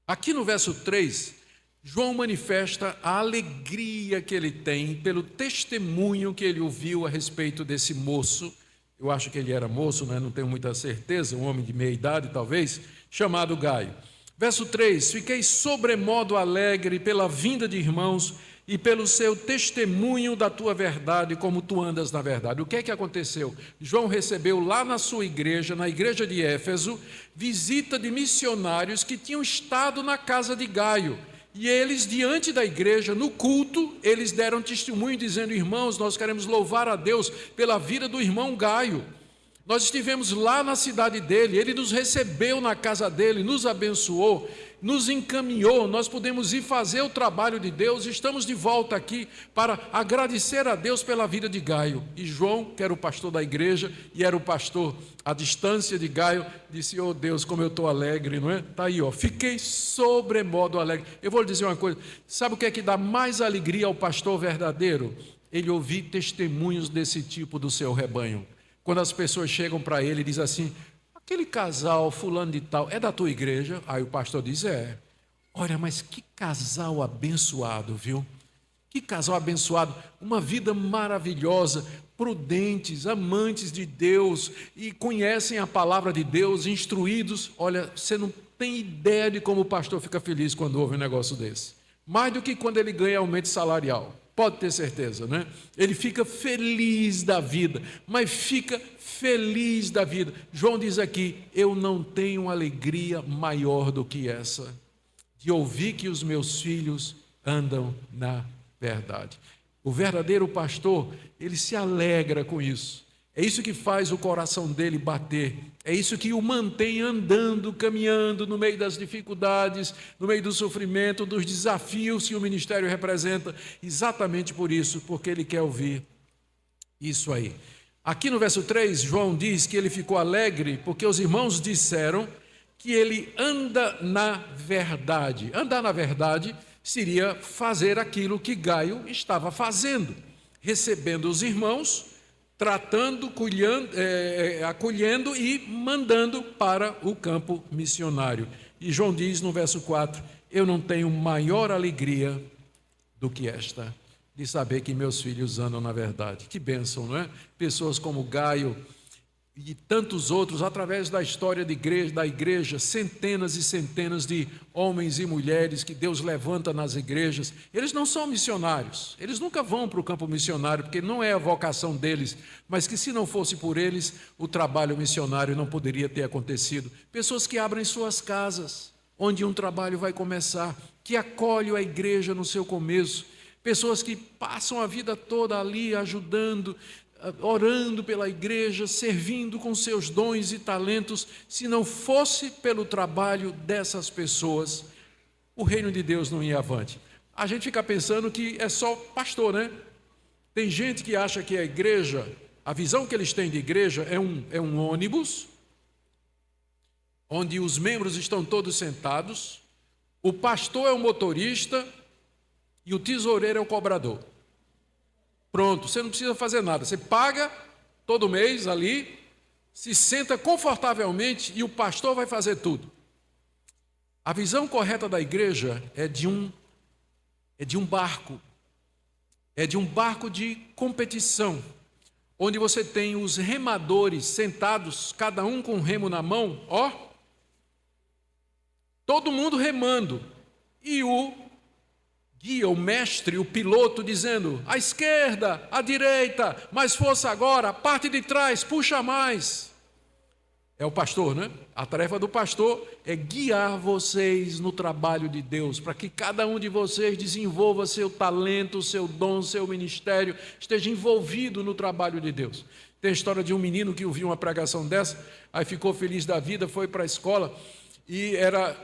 Speaker 1: Aqui no verso 3, João manifesta a alegria que ele tem pelo testemunho que ele ouviu a respeito desse moço. Eu acho que ele era moço, né? Não tenho muita certeza, um homem de meia idade talvez, chamado Gaio. Verso 3, fiquei sobremodo alegre pela vinda de irmãos e pelo seu testemunho da tua verdade, como tu andas na verdade. O que é que aconteceu? João recebeu lá na sua igreja, na igreja de Éfeso, visita de missionários que tinham estado na casa de Gaio. E eles, diante da igreja, no culto, eles deram testemunho dizendo: irmãos, nós queremos louvar a Deus pela vida do irmão Gaio. Nós estivemos lá na cidade dele, ele nos recebeu na casa dele, nos abençoou, nos encaminhou, nós pudemos ir fazer o trabalho de Deus, estamos de volta aqui para agradecer a Deus pela vida de Gaio. E João, que era o pastor da igreja e era o pastor à distância de Gaio, disse: oh Deus, como eu estou alegre, não é? Está aí, ó, fiquei sobremodo alegre. Eu vou lhe dizer uma coisa, sabe o que é que dá mais alegria ao pastor verdadeiro? Ele ouvir testemunhos desse tipo do seu rebanho. Quando as pessoas chegam para ele e dizem assim: aquele casal fulano de tal é da tua igreja? Aí o pastor diz: é. Olha, mas que casal abençoado, viu? Que casal abençoado, uma vida maravilhosa, prudentes, amantes de Deus e conhecem a palavra de Deus, instruídos. Olha, você não tem ideia de como o pastor fica feliz quando ouve um negócio desse. Mais do que quando ele ganha aumento salarial. Pode ter certeza, né? Ele fica feliz da vida, mas fica feliz da vida. João diz aqui: eu não tenho alegria maior do que essa, de ouvir que os meus filhos andam na verdade. O verdadeiro pastor, ele se alegra com isso. É isso que faz o coração dele bater. É isso que o mantém andando, caminhando no meio das dificuldades, no meio do sofrimento, dos desafios que o ministério representa. Exatamente por isso, porque ele quer ouvir isso aí. Aqui no verso 3, João diz que ele ficou alegre porque os irmãos disseram que ele anda na verdade. Andar na verdade seria fazer aquilo que Gaio estava fazendo, recebendo os irmãos, tratando, acolhendo e mandando para o campo missionário. E João diz no verso 4, eu não tenho maior alegria do que esta, de saber que meus filhos andam na verdade. Que bênção, não é? Pessoas como Gaio e tantos outros, através da história da igreja, centenas e centenas de homens e mulheres que Deus levanta nas igrejas. Eles não são missionários, eles nunca vão para o campo missionário, porque não é a vocação deles, mas que se não fosse por eles, o trabalho missionário não poderia ter acontecido. Pessoas que abrem suas casas, onde um trabalho vai começar, que acolhem a igreja no seu começo, pessoas que passam a vida toda ali ajudando, orando pela igreja, servindo com seus dons e talentos. Se não fosse pelo trabalho dessas pessoas, o reino de Deus não ia avante. A gente fica pensando que é só pastor, né? Tem gente que acha que a igreja, a visão que eles têm de igreja é um ônibus, onde os membros estão todos sentados, o pastor é o motorista e o tesoureiro é o cobrador. Pronto, você não precisa fazer nada, você paga todo mês ali, se senta confortavelmente e o pastor vai fazer tudo. A visão correta da igreja é de um barco, é de um barco de competição, onde você tem os remadores sentados, cada um com um remo na mão, ó, todo mundo remando, e o guia, o mestre, o piloto dizendo, à esquerda, à direita, mais força agora, a parte de trás, puxa mais. É o pastor, né? A tarefa do pastor é guiar vocês no trabalho de Deus, para que cada um de vocês desenvolva seu talento, seu dom, seu ministério, esteja envolvido no trabalho de Deus. Tem a história de um menino que ouviu uma pregação dessa, aí ficou feliz da vida, foi para a escola e era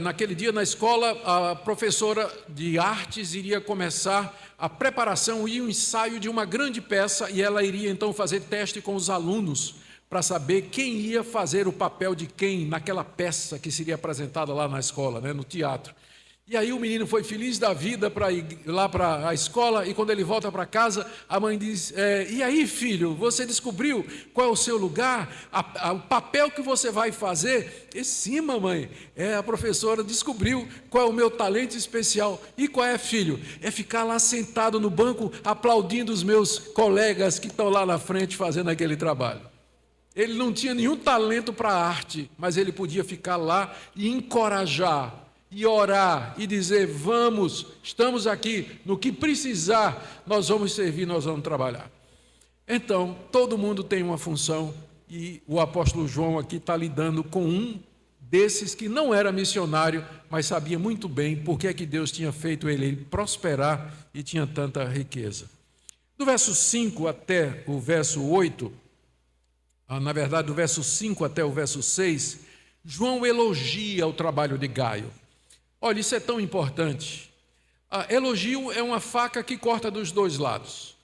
Speaker 1: naquele dia na escola, a professora de artes iria começar a preparação e o ensaio de uma grande peça e ela iria então fazer teste com os alunos para saber quem ia fazer o papel de quem naquela peça que seria apresentada lá na escola, né, no teatro. E aí o menino foi feliz da vida para ir lá para a escola, e quando ele volta para casa, a mãe diz, e aí, filho, você descobriu qual é o seu lugar, o papel que você vai fazer? E sim, mamãe, a professora descobriu qual é o meu talento especial. E qual é, filho? É ficar lá sentado no banco, aplaudindo os meus colegas que estão lá na frente fazendo aquele trabalho. Ele não tinha nenhum talento para a arte, mas ele podia ficar lá e encorajar, e orar, e dizer, vamos, estamos aqui, no que precisar, nós vamos servir, nós vamos trabalhar. Então, todo mundo tem uma função, e o apóstolo João aqui está lidando com um desses que não era missionário, mas sabia muito bem por que é que Deus tinha feito ele prosperar e tinha tanta riqueza. Do verso 5 até o verso 8, na verdade, do verso 5 até o verso 6, João elogia o trabalho de Gaio. Olha, isso é tão importante. Elogio é uma faca que corta dos dois lados.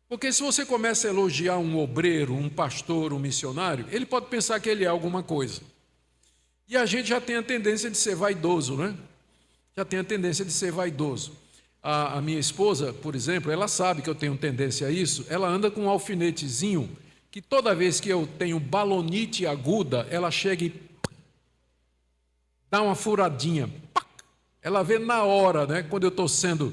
Speaker 1: Porque se você começa a elogiar um obreiro, um pastor, um missionário, ele pode pensar que ele é alguma coisa. E a gente já tem a tendência de ser vaidoso, né? Já tem a tendência de ser vaidoso. A minha esposa, por exemplo, ela sabe que eu tenho tendência a isso. Ela anda com um alfinetezinho que toda vez que eu tenho balonite aguda, ela chega e dá uma furadinha. Ela vê na hora, né, quando eu estou sendo,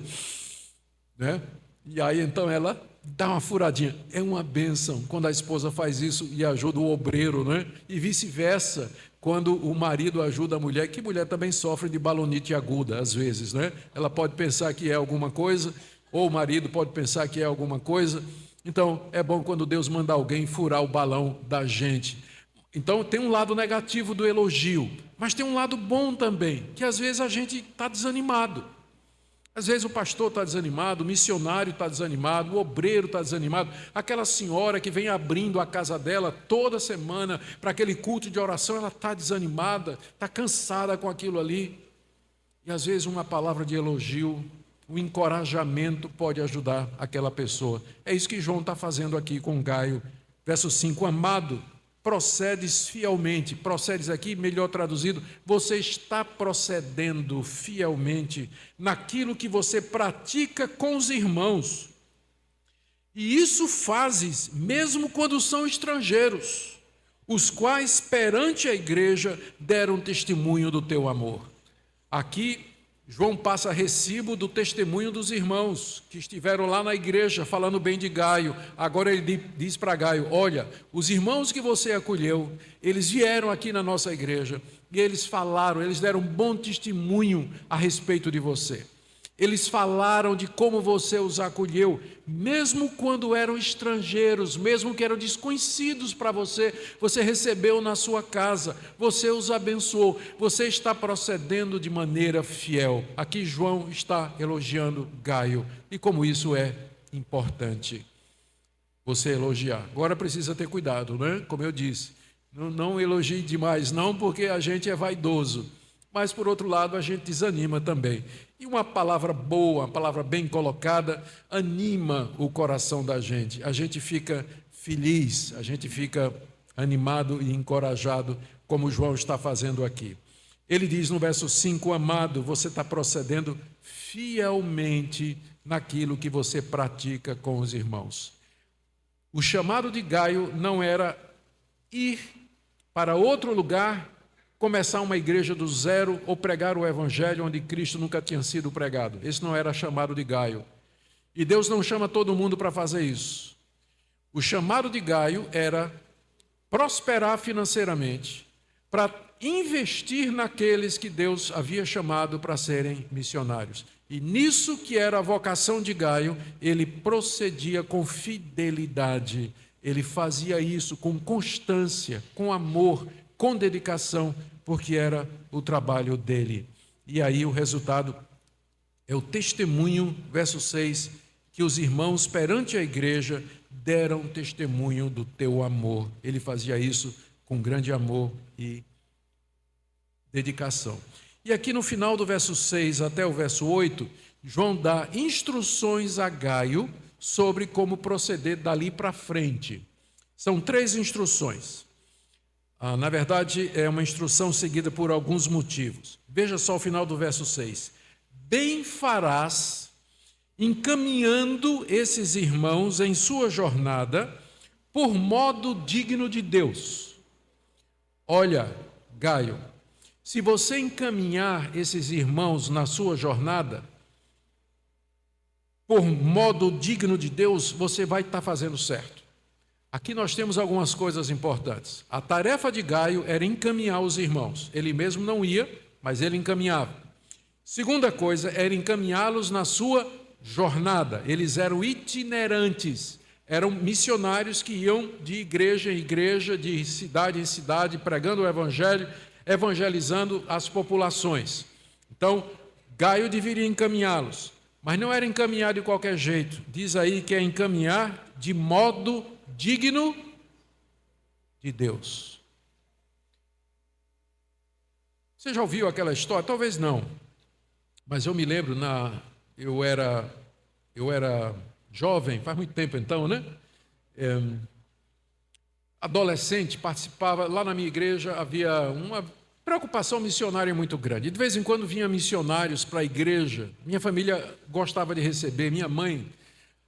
Speaker 1: né, e aí então ela dá uma furadinha. É uma bênção quando a esposa faz isso e ajuda o obreiro, né, e vice-versa, quando o marido ajuda a mulher, que mulher também sofre de balonite aguda, às vezes, né? Ela pode pensar que é alguma coisa, ou o marido pode pensar que é alguma coisa. Então, é bom quando Deus manda alguém furar o balão da gente. Então, tem um lado negativo do elogio, mas tem um lado bom também, que às vezes a gente está desanimado. Às vezes o pastor está desanimado, o missionário está desanimado, o obreiro está desanimado, aquela senhora que vem abrindo a casa dela toda semana para aquele culto de oração, ela está desanimada, está cansada com aquilo ali. E às vezes uma palavra de elogio, o encorajamento pode ajudar aquela pessoa. É isso que João está fazendo aqui com Gaio. Verso 5, amado, procedes fielmente. Procedes aqui, melhor traduzido, você está procedendo fielmente naquilo que você pratica com os irmãos. E isso fazes mesmo quando são estrangeiros, os quais perante a igreja deram testemunho do teu amor. Aqui João passa recibo do testemunho dos irmãos que estiveram lá na igreja falando bem de Gaio. Agora ele diz para Gaio, olha, os irmãos que você acolheu, eles vieram aqui na nossa igreja e eles falaram, eles deram um bom testemunho a respeito de você. Eles falaram de como você os acolheu, mesmo quando eram estrangeiros, mesmo que eram desconhecidos para você, você recebeu na sua casa, você os abençoou, você está procedendo de maneira fiel. Aqui João está elogiando Gaio, e como isso é importante, você elogiar. Agora precisa ter cuidado, né? Como eu disse, não elogie demais, não, porque a gente é vaidoso. Mas, por outro lado, a gente desanima também. E uma palavra boa, uma palavra bem colocada, anima o coração da gente. A gente fica feliz, a gente fica animado e encorajado, como João está fazendo aqui. Ele diz no verso 5, amado, você está procedendo fielmente naquilo que você pratica com os irmãos. O chamado de Gaio não era ir para outro lugar, começar uma igreja do zero ou pregar o evangelho onde Cristo nunca tinha sido pregado. Esse não era chamado de Gaio. E Deus não chama todo mundo para fazer isso. O chamado de Gaio era prosperar financeiramente, para investir naqueles que Deus havia chamado para serem missionários. E nisso que era a vocação de Gaio, ele procedia com fidelidade. Ele fazia isso com constância, com amor, com dedicação, porque era o trabalho dele. E aí o resultado é o testemunho, verso 6, que os irmãos perante a igreja deram testemunho do teu amor. Ele fazia isso com grande amor e dedicação. E aqui no final do verso 6 até o verso 8, João dá instruções a Gaio sobre como proceder dali para frente. São 3 instruções. Na verdade, é uma instrução seguida por alguns motivos. Veja só o final do verso 6. Bem farás encaminhando esses irmãos em sua jornada por modo digno de Deus. Olha, Gaio, se você encaminhar esses irmãos na sua jornada por modo digno de Deus, você vai estar fazendo certo. Aqui nós temos algumas coisas importantes. A tarefa de Gaio era encaminhar os irmãos. Ele mesmo não ia, mas ele encaminhava. Segunda coisa, era encaminhá-los na sua jornada. Eles eram itinerantes. Eram missionários que iam de igreja em igreja, de cidade em cidade, pregando o evangelho, evangelizando as populações. Então, Gaio deveria encaminhá-los, mas não era encaminhar de qualquer jeito. Diz aí que é encaminhar de modo digno de Deus. Você já ouviu aquela história? Talvez não, mas eu me lembro, eu era jovem, faz muito tempo então, né? Adolescente, participava, lá na minha igreja havia uma preocupação missionária muito grande. De vez em quando vinha missionários para a igreja, minha família gostava de receber, minha mãe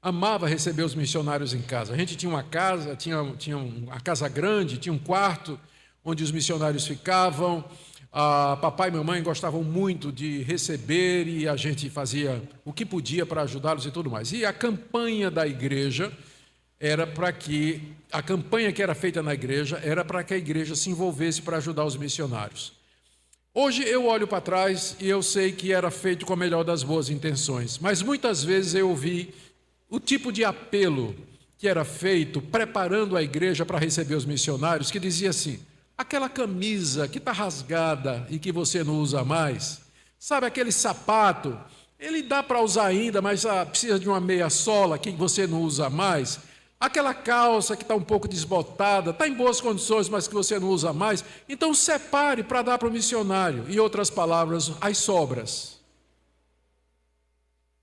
Speaker 1: amava receber os missionários em casa. A gente tinha uma casa, tinha uma casa grande, tinha um quarto onde os missionários ficavam. Papai e mamãe gostavam muito de receber e a gente fazia o que podia para ajudá-los e tudo mais. E a campanha da igreja era para que, a campanha que era feita na igreja era para que a igreja se envolvesse para ajudar os missionários. Hoje eu olho para trás e eu sei que era feito com a melhor das boas intenções, mas muitas vezes eu ouvi o tipo de apelo que era feito preparando a igreja para receber os missionários, que dizia assim: aquela camisa que está rasgada e que você não usa mais, sabe aquele sapato, ele dá para usar ainda, mas precisa de uma meia sola que você não usa mais, aquela calça que está um pouco desbotada, está em boas condições, mas que você não usa mais, então separe para dar para o missionário. Em outras palavras, as sobras.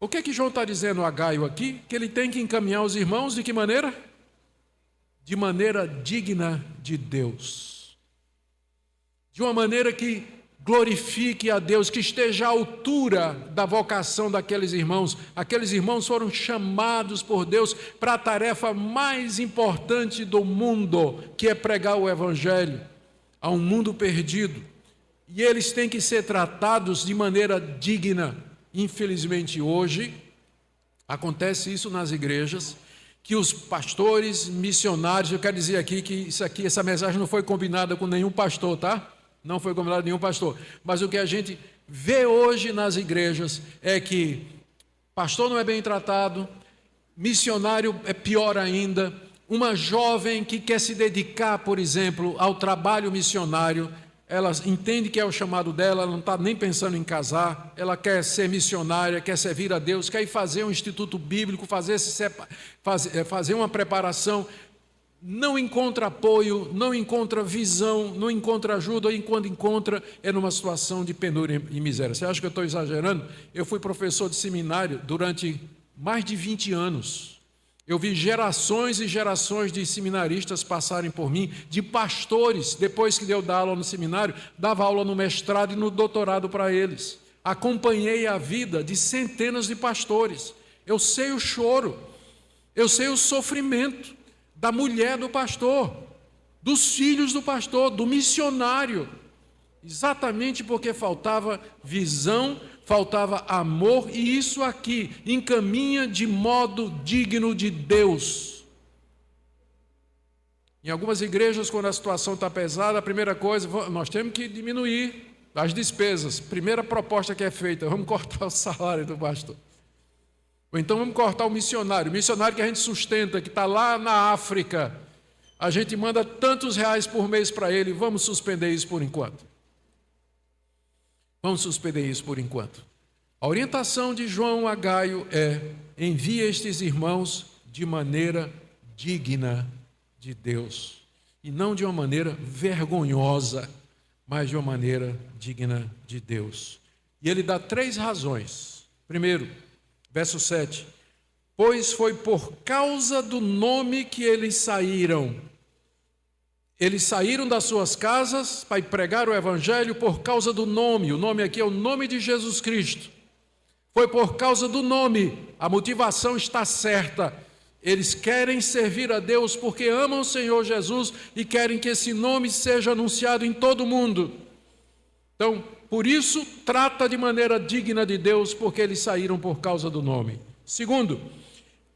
Speaker 1: O que João está dizendo a Gaio aqui? Que ele tem que encaminhar os irmãos de que maneira? De maneira digna de Deus. De uma maneira que glorifique a Deus, que esteja à altura da vocação daqueles irmãos. Aqueles irmãos foram chamados por Deus para a tarefa mais importante do mundo, que é pregar o evangelho a um mundo perdido. E eles têm que ser tratados de maneira digna. Infelizmente hoje acontece isso nas igrejas, que os pastores, missionários, eu quero dizer aqui que essa mensagem não foi combinada com nenhum pastor, tá? Não foi combinada com nenhum pastor, mas o que a gente vê hoje nas igrejas é que pastor não é bem tratado, missionário é pior ainda, uma jovem que quer se dedicar, por exemplo, ao trabalho missionário, ela entende que é o chamado dela, ela não está nem pensando em casar, ela quer ser missionária, quer servir a Deus, quer ir fazer um instituto bíblico, fazer uma preparação, não encontra apoio, não encontra visão, não encontra ajuda, e quando encontra é numa situação de penúria e miséria. Você acha que eu estou exagerando? Eu fui professor de seminário durante mais de 20 anos. Eu vi gerações e gerações de seminaristas passarem por mim, de pastores, depois que eu dava aula no seminário, dava aula no mestrado e no doutorado para eles. Acompanhei a vida de centenas de pastores. Eu sei o choro, eu sei o sofrimento da mulher do pastor, dos filhos do pastor, do missionário, exatamente porque faltava visão, faltava amor, e isso aqui encaminha de modo digno de Deus. Em algumas igrejas, quando a situação está pesada, a primeira coisa, nós temos que diminuir as despesas. Primeira proposta que é feita, vamos cortar o salário do pastor. Ou então vamos cortar o missionário que a gente sustenta, que está lá na África. A gente manda tantos reais por mês para ele, vamos suspender isso por enquanto. Vamos suspender isso por enquanto. A orientação de João a Gaio é: envie estes irmãos de maneira digna de Deus. E não de uma maneira vergonhosa, mas de uma maneira digna de Deus. E ele dá 3 razões. Primeiro, verso 7. Pois foi por causa do nome que eles saíram. Eles saíram das suas casas para pregar o evangelho por causa do nome. O nome aqui é o nome de Jesus Cristo. Foi por causa do nome. A motivação está certa. Eles querem servir a Deus porque amam o Senhor Jesus e querem que esse nome seja anunciado em todo o mundo. Então, por isso, trata de maneira digna de Deus, porque eles saíram por causa do nome. Segundo,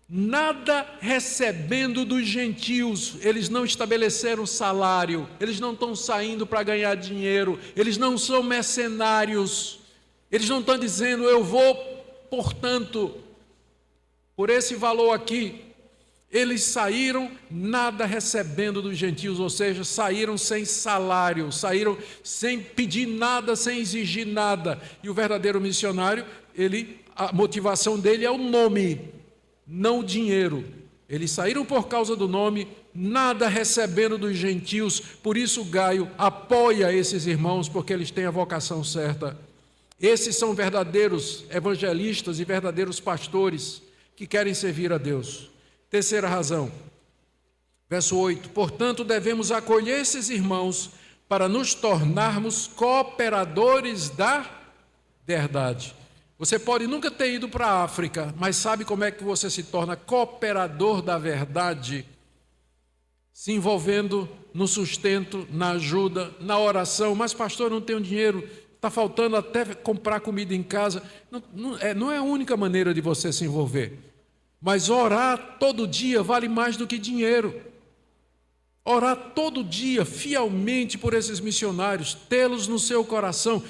Speaker 1: nada recebendo dos gentios. Eles não estabeleceram salário, eles não estão saindo para ganhar dinheiro, eles não são mercenários, eles não estão dizendo, eu vou, portanto, por esse valor aqui. Eles saíram nada recebendo dos gentios, ou seja, saíram sem salário, saíram sem pedir nada, sem exigir nada. E o verdadeiro missionário, a motivação dele é o nome, não o dinheiro. Eles saíram por causa do nome, nada recebendo dos gentios. Por isso Gaio apoia esses irmãos, porque eles têm a vocação certa. Esses são verdadeiros evangelistas e verdadeiros pastores que querem servir a Deus. Terceira razão, verso 8: portanto, devemos acolher esses irmãos para nos tornarmos cooperadores da verdade. Você pode nunca ter ido para a África, mas sabe como é que você se torna cooperador da verdade? Se envolvendo no sustento, na ajuda, na oração. Mas pastor, eu não tenho dinheiro, está faltando até comprar comida em casa. Não é a única maneira de você se envolver. Mas orar todo dia vale mais do que dinheiro. Orar todo dia, fielmente por esses missionários, tê-los no seu coração,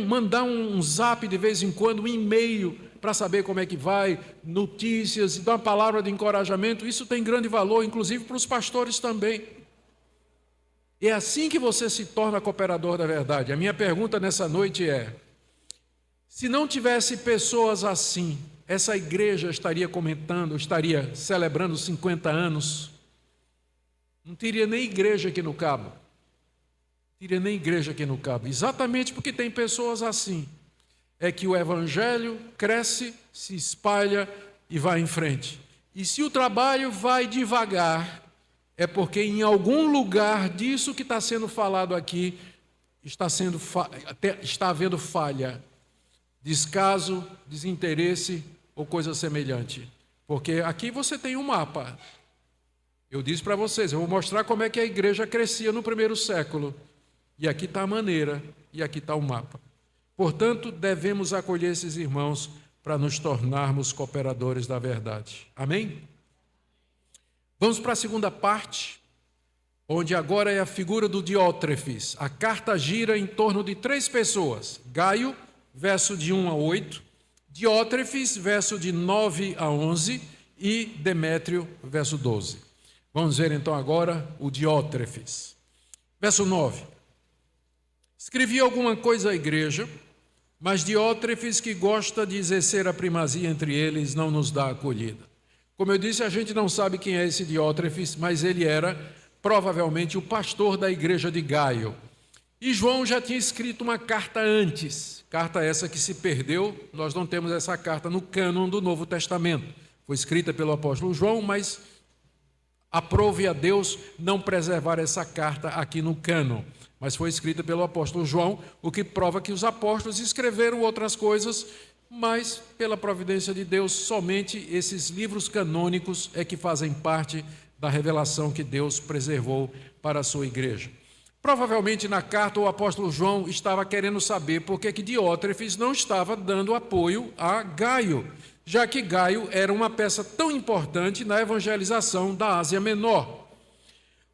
Speaker 1: mandar um zap de vez em quando, um e-mail, para saber como é que vai, notícias, dar uma palavra de encorajamento, isso tem grande valor, inclusive para os pastores também. É assim que você se torna cooperador da verdade. A minha pergunta nessa noite é, se não tivesse pessoas assim, essa igreja estaria estaria celebrando 50 anos. Não teria nem igreja aqui no Cabo. Não teria nem igreja aqui no Cabo. Exatamente porque tem pessoas assim. É que o evangelho cresce, se espalha e vai em frente. E se o trabalho vai devagar, é porque em algum lugar disso que está sendo falado aqui, está havendo falha, descaso, desinteresse, ou coisa semelhante. Porque aqui você tem um mapa. Eu disse para vocês, eu vou mostrar como é que a igreja crescia no primeiro século. E aqui está a maneira, e aqui está o mapa. Portanto, devemos acolher esses irmãos para nos tornarmos cooperadores da verdade. Amém? Vamos para a segunda parte, onde agora é a figura do Diótrefes. A carta gira em torno de 3 pessoas. Gaio, verso de 1 a 8. Diótrefes, verso de 9 a 11, e Demétrio, verso 12. Vamos ver então agora o Diótrefes. Verso 9. Escrevi alguma coisa à igreja, mas Diótrefes, que gosta de exercer a primazia entre eles, não nos dá acolhida. Como eu disse, a gente não sabe quem é esse Diótrefes, mas ele era provavelmente o pastor da igreja de Gaio. E João já tinha escrito uma carta antes, carta essa que se perdeu, nós não temos essa carta no cânon do Novo Testamento. Foi escrita pelo apóstolo João, mas aprove a Deus não preservar essa carta aqui no cânon. Mas foi escrita pelo apóstolo João, o que prova que os apóstolos escreveram outras coisas, mas pela providência de Deus, somente esses livros canônicos é que fazem parte da revelação que Deus preservou para a sua igreja. Provavelmente na carta o apóstolo João estava querendo saber por que Diótrefes não estava dando apoio a Gaio, já que Gaio era uma peça tão importante na evangelização da Ásia Menor.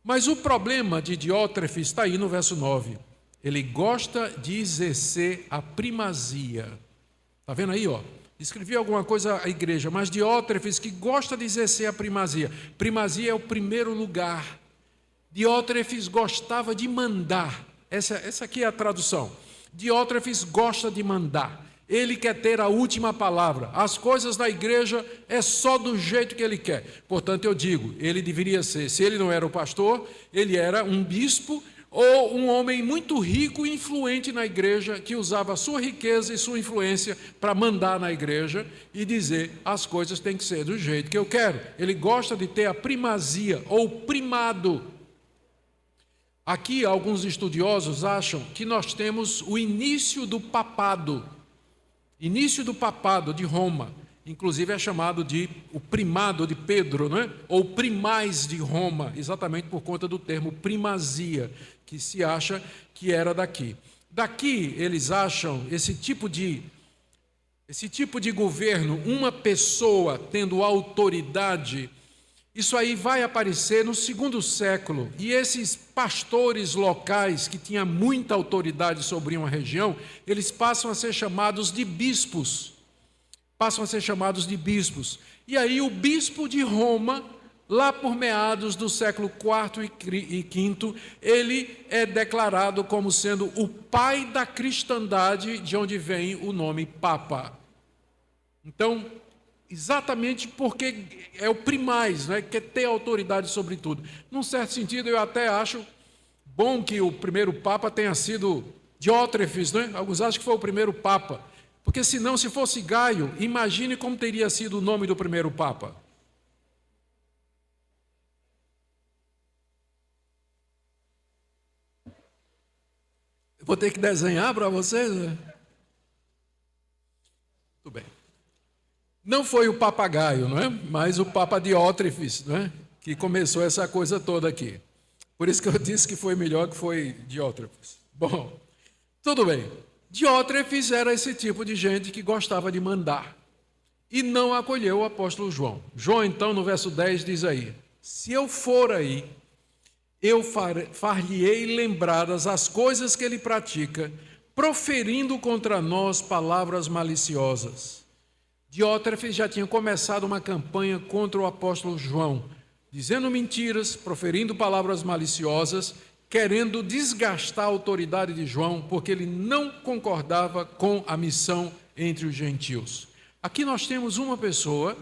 Speaker 1: Mas o problema de Diótrefes está aí no verso 9. Ele gosta de exercer a primazia. Está vendo aí, ó? Escrevi alguma coisa à igreja, mas Diótrefes que gosta de exercer a primazia. Primazia é o primeiro lugar. Diótrefes gostava de mandar. Essa aqui é a tradução. Diótrefes gosta de mandar. Ele quer ter a última palavra. As coisas da igreja é só do jeito que ele quer. Portanto, eu digo, ele deveria ser, se ele não era o pastor, ele era um bispo ou um homem muito rico e influente na igreja, que usava a sua riqueza e sua influência para mandar na igreja e dizer, as coisas têm que ser do jeito que eu quero. Ele gosta de ter a primazia ou primado. Aqui, alguns estudiosos acham que nós temos o início do papado de Roma. Inclusive é chamado de o primado de Pedro, não é? Ou primaz de Roma, exatamente por conta do termo primazia, que se acha que era daqui. Daqui eles acham esse tipo de governo, uma pessoa tendo autoridade. Isso aí vai aparecer no 2º século, e esses pastores locais que tinham muita autoridade sobre uma região, eles passam a ser chamados de bispos. E aí o bispo de Roma, lá por meados do século IV e V, ele é declarado como sendo o pai da cristandade, de onde vem o nome Papa. Então, exatamente porque é o primaz, né, que é ter autoridade sobre tudo. Num certo sentido, eu até acho bom que o primeiro Papa tenha sido Diótrefes, né? Alguns acham que foi o primeiro Papa, porque senão, se fosse Gaio, imagine como teria sido o nome do primeiro Papa. Eu vou ter que desenhar para vocês, né? Tudo bem. Não foi o papagaio, não é? Mas o Papa Diótrefes, não é? Que começou essa coisa toda aqui. Por isso que eu disse que foi melhor que foi Diótrefes. Bom, tudo bem. Diótrefes era esse tipo de gente que gostava de mandar e não acolheu o apóstolo João. João, então, no verso 10 diz aí: se eu for aí, eu far-lhe-ei lembradas as coisas que ele pratica, proferindo contra nós palavras maliciosas. Diótrefes já tinha começado uma campanha contra o apóstolo João, dizendo mentiras, proferindo palavras maliciosas, querendo desgastar a autoridade de João, porque ele não concordava com a missão entre os gentios. Aqui nós temos uma pessoa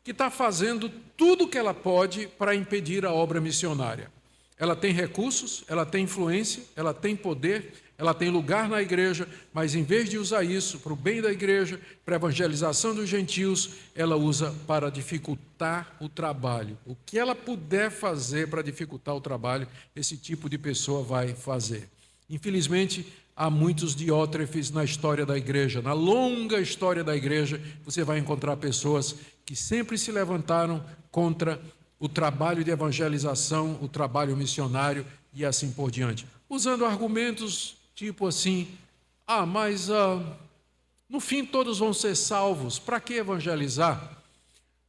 Speaker 1: que está fazendo tudo o que ela pode para impedir a obra missionária. Ela tem recursos, ela tem influência, ela tem poder, ela tem lugar na igreja, mas em vez de usar isso para o bem da igreja, para a evangelização dos gentios, ela usa para dificultar o trabalho. O que ela puder fazer para dificultar o trabalho, esse tipo de pessoa vai fazer. Infelizmente, há muitos Diótrefes na história da igreja. Na longa história da igreja, você vai encontrar pessoas que sempre se levantaram contra o trabalho de evangelização, o trabalho missionário e assim por diante, usando argumentos tipo assim: mas no fim todos vão ser salvos, para que evangelizar?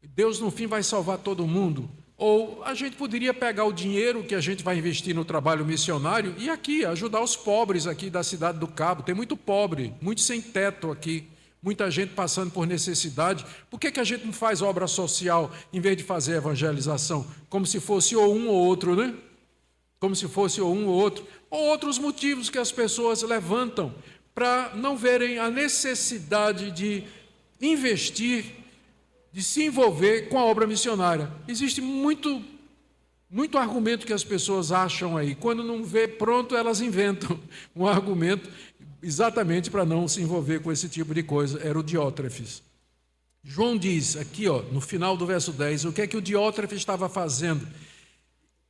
Speaker 1: Deus no fim vai salvar todo mundo. Ou a gente poderia pegar o dinheiro que a gente vai investir no trabalho missionário e aqui ajudar os pobres aqui da cidade do Cabo. Tem muito pobre, muito sem teto aqui, muita gente passando por necessidade. Por que a gente não faz obra social em vez de fazer evangelização? Como se fosse ou um ou outro, né? Como se fosse ou um ou outro. Ou outros motivos que as pessoas levantam para não verem a necessidade de investir, de se envolver com a obra missionária. Existe muito argumento que as pessoas acham aí. Quando não vê pronto, elas inventam um argumento exatamente para não se envolver com esse tipo de coisa. Era o Diótrefes. João diz aqui, no final do verso 10, o que é que o Diótrefes estava fazendo?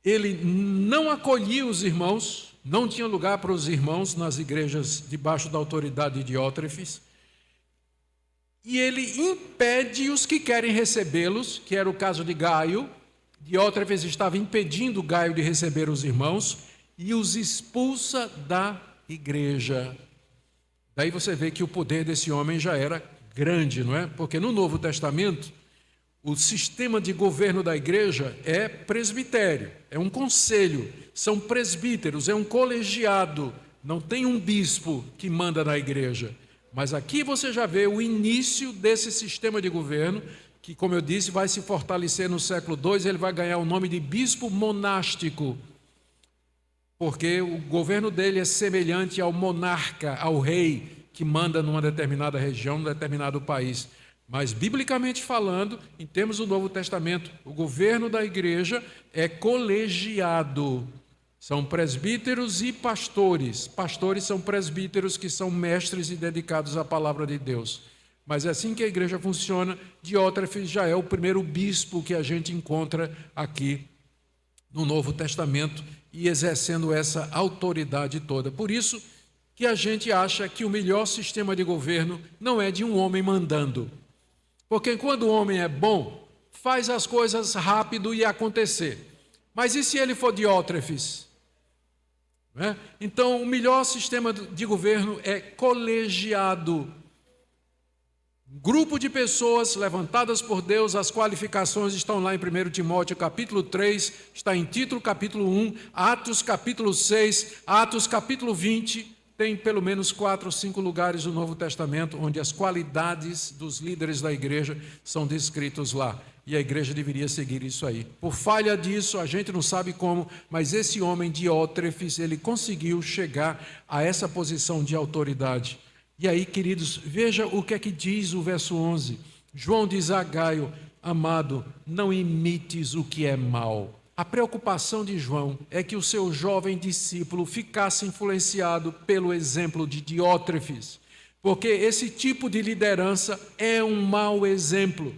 Speaker 1: Ele não acolhia os irmãos, não tinha lugar para os irmãos nas igrejas debaixo da autoridade de Diótrefes, e ele impede os que querem recebê-los, que era o caso de Gaio. Diótrefes estava impedindo Gaio de receber os irmãos e os expulsa da igreja. Daí você vê que o poder desse homem já era grande, não é? Porque no Novo Testamento, o sistema de governo da igreja é presbitério, é um conselho, são presbíteros, é um colegiado, não tem um bispo que manda na igreja. Mas aqui você já vê o início desse sistema de governo, que, como eu disse, vai se fortalecer no século II, ele vai ganhar o nome de bispo monástico, porque o governo dele é semelhante ao monarca, ao rei, que manda numa determinada região, num determinado país. Mas, biblicamente falando, em termos do Novo Testamento, o governo da igreja é colegiado. São presbíteros e pastores. Pastores são presbíteros que são mestres e dedicados à palavra de Deus. Mas é assim que a igreja funciona. Diótrefes já é o primeiro bispo que a gente encontra aqui no Novo Testamento e exercendo essa autoridade toda. Por isso que a gente acha que o melhor sistema de governo não é de um homem mandando. Porque quando o homem é bom, faz as coisas rápido e acontecer. Mas e se ele for diótrefes? Então, o melhor sistema de governo é colegiado. Grupo de pessoas levantadas por Deus, as qualificações estão lá em 1 Timóteo capítulo 3, está em Tito capítulo 1, Atos capítulo 6, Atos capítulo 20, tem pelo menos 4 ou 5 lugares no Novo Testamento onde as qualidades dos líderes da igreja são descritos lá. E a igreja deveria seguir isso aí. Por falha disso, a gente não sabe como, mas esse homem Diótrefes, ele conseguiu chegar a essa posição de autoridade. E aí, queridos, veja o que é que diz o verso 11. João diz a Gaio: amado, não imites o que é mal. A preocupação de João é que o seu jovem discípulo ficasse influenciado pelo exemplo de Diótrefes, porque esse tipo de liderança é um mau exemplo.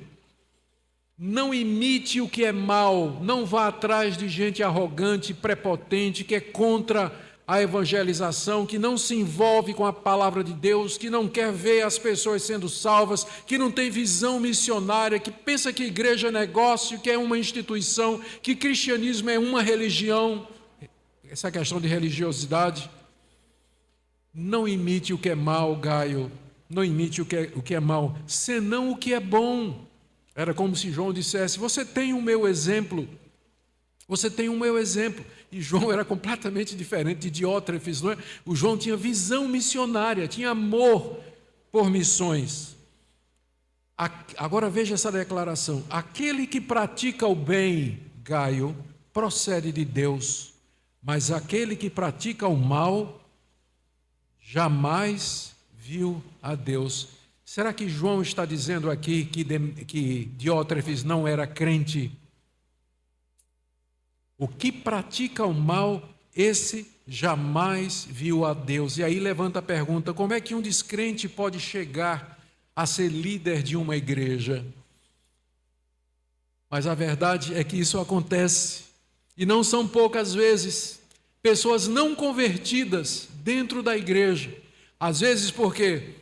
Speaker 1: Não imite o que é mal, não vá atrás de gente arrogante, prepotente, que é contra a evangelização, que não se envolve com a palavra de Deus, que não quer ver as pessoas sendo salvas, que não tem visão missionária, que pensa que igreja é negócio, que é uma instituição, que cristianismo é uma religião. Essa questão de religiosidade. Não imite o que é mal, Gaio, não imite o que é mal, senão o que é bom. Era como se João dissesse: você tem o meu exemplo, você tem o meu exemplo. E João era completamente diferente de Diótrefes, não é? O João tinha visão missionária, tinha amor por missões. Agora veja essa declaração: aquele que pratica o bem, Gaio, procede de Deus, mas aquele que pratica o mal jamais viu a Deus. Será que João está dizendo aqui que Diótrefes não era crente? O que pratica o mal, esse jamais viu a Deus. E aí levanta a pergunta: como é que um descrente pode chegar a ser líder de uma igreja? Mas a verdade é que isso acontece, e não são poucas vezes, pessoas não convertidas dentro da igreja. Às vezes porque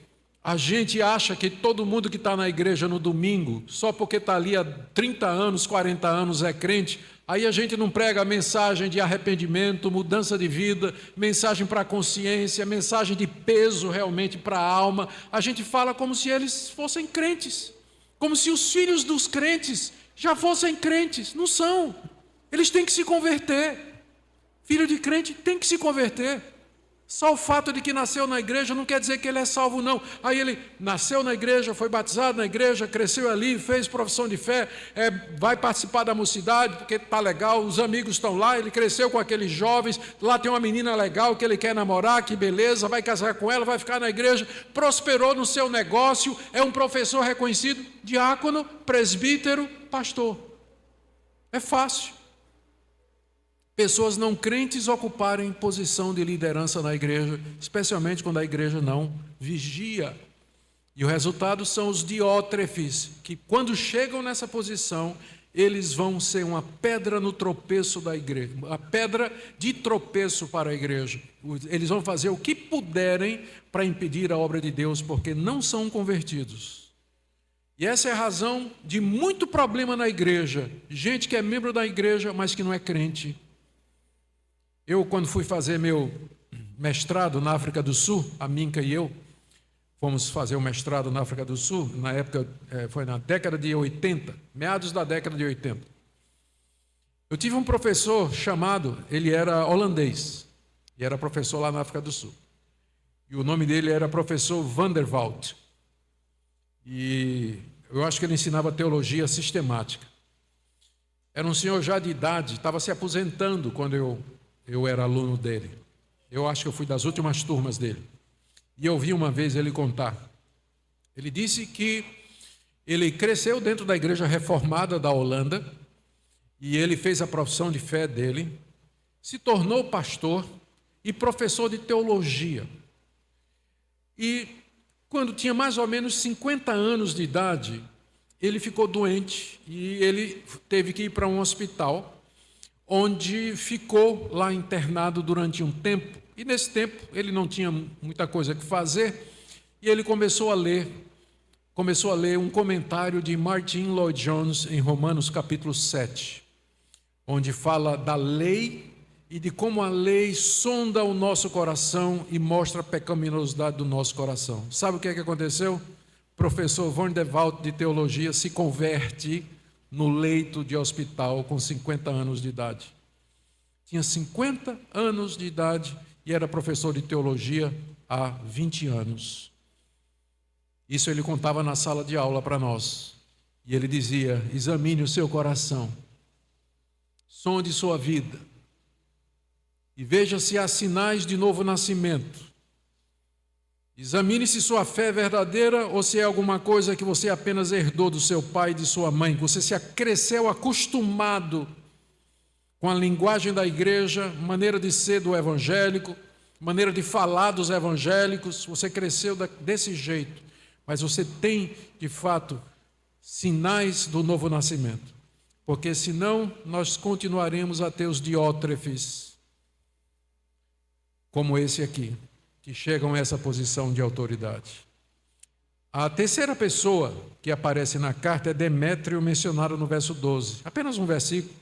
Speaker 1: a gente acha que todo mundo que está na igreja no domingo, só porque está ali há 30 anos, 40 anos é crente, aí a gente não prega a mensagem de arrependimento, mudança de vida, mensagem para a consciência, mensagem de peso realmente para a alma. A gente fala como se eles fossem crentes, como se os filhos dos crentes já fossem crentes. Não são. Eles têm que se converter. Filho de crente tem que se converter. Só o fato de que nasceu na igreja não quer dizer que ele é salvo, não. Aí ele nasceu na igreja, foi batizado na igreja, cresceu ali, fez profissão de fé, vai participar da mocidade, porque está legal, os amigos estão lá, ele cresceu com aqueles jovens, lá tem uma menina legal que ele quer namorar, que beleza, vai casar com ela, vai ficar na igreja, prosperou no seu negócio, é um professor reconhecido, diácono, presbítero, pastor. É fácil. Pessoas não crentes ocuparem posição de liderança na igreja, especialmente quando a igreja não vigia. E o resultado são os Diótrefes, que quando chegam nessa posição, eles vão ser uma pedra no tropeço da igreja, uma pedra de tropeço para a igreja. Eles vão fazer o que puderem para impedir a obra de Deus, porque não são convertidos. E essa é a razão de muito problema na igreja. Gente que é membro da igreja, mas que não é crente. Eu, quando fui fazer meu mestrado na África do Sul, a Minka e eu, fomos fazer o mestrado na África do Sul, na época, foi na década de 80, meados da década de 80. Eu tive um professor chamado, ele era holandês, e era professor lá na África do Sul. E o nome dele era professor Van der Walt. E eu acho que ele ensinava teologia sistemática. Era um senhor já de idade, estava se aposentando quando eu era aluno dele. Eu acho que eu fui das últimas turmas dele. E eu vi uma vez ele contar. Ele disse que ele cresceu dentro da igreja reformada da Holanda, e ele fez a profissão de fé dele, se tornou pastor e professor de teologia. E quando tinha mais ou menos 50 anos de idade, ele ficou doente e ele teve que ir para um hospital, onde ficou lá internado durante um tempo. E nesse tempo ele não tinha muita coisa que fazer, e ele começou a ler um comentário de Martin Lloyd Jones em Romanos capítulo 7, onde fala da lei e de como a lei sonda o nosso coração e mostra a pecaminosidade do nosso coração. Sabe o que é que aconteceu? O professor Von der Walt de teologia se converte no leito de hospital com 50 anos de idade. Tinha 50 anos de idade e era professor de teologia há 20 anos. Isso ele contava na sala de aula para nós. E ele dizia: examine o seu coração, sonde sua vida e veja se há sinais de novo nascimento. Examine se sua fé é verdadeira ou se é alguma coisa que você apenas herdou do seu pai e de sua mãe, que você se cresceu acostumado com a linguagem da igreja, maneira de ser do evangélico, maneira de falar dos evangélicos, você cresceu desse jeito, mas você tem, de fato, sinais do novo nascimento, porque senão nós continuaremos a ter os diótrefes, como esse aqui, que chegam a essa posição de autoridade. A terceira pessoa que aparece na carta é Demétrio, mencionado no verso 12. Apenas um versículo.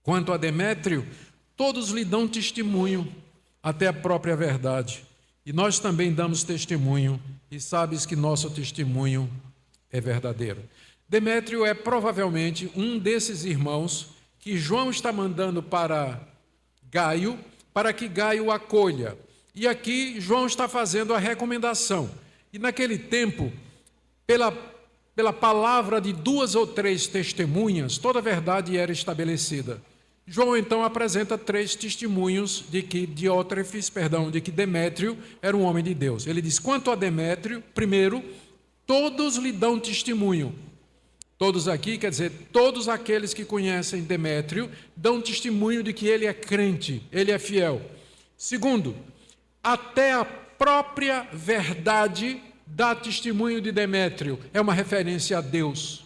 Speaker 1: Quanto a Demétrio, todos lhe dão testemunho até a própria verdade. E nós também damos testemunho, e sabes que nosso testemunho é verdadeiro. Demétrio é provavelmente um desses irmãos que João está mandando para Gaio, para que Gaio o acolha. E aqui João está fazendo a recomendação. E naquele tempo, pela palavra de 2 ou 3 testemunhas, toda a verdade era estabelecida. João então apresenta 3 testemunhos de que Demétrio era um homem de Deus. Ele diz: quanto a Demétrio, primeiro, todos lhe dão testemunho. Todos aqui, quer dizer, todos aqueles que conhecem Demétrio dão testemunho de que ele é crente, ele é fiel. Segundo, até a própria verdade dá testemunho de Demétrio. É uma referência a Deus.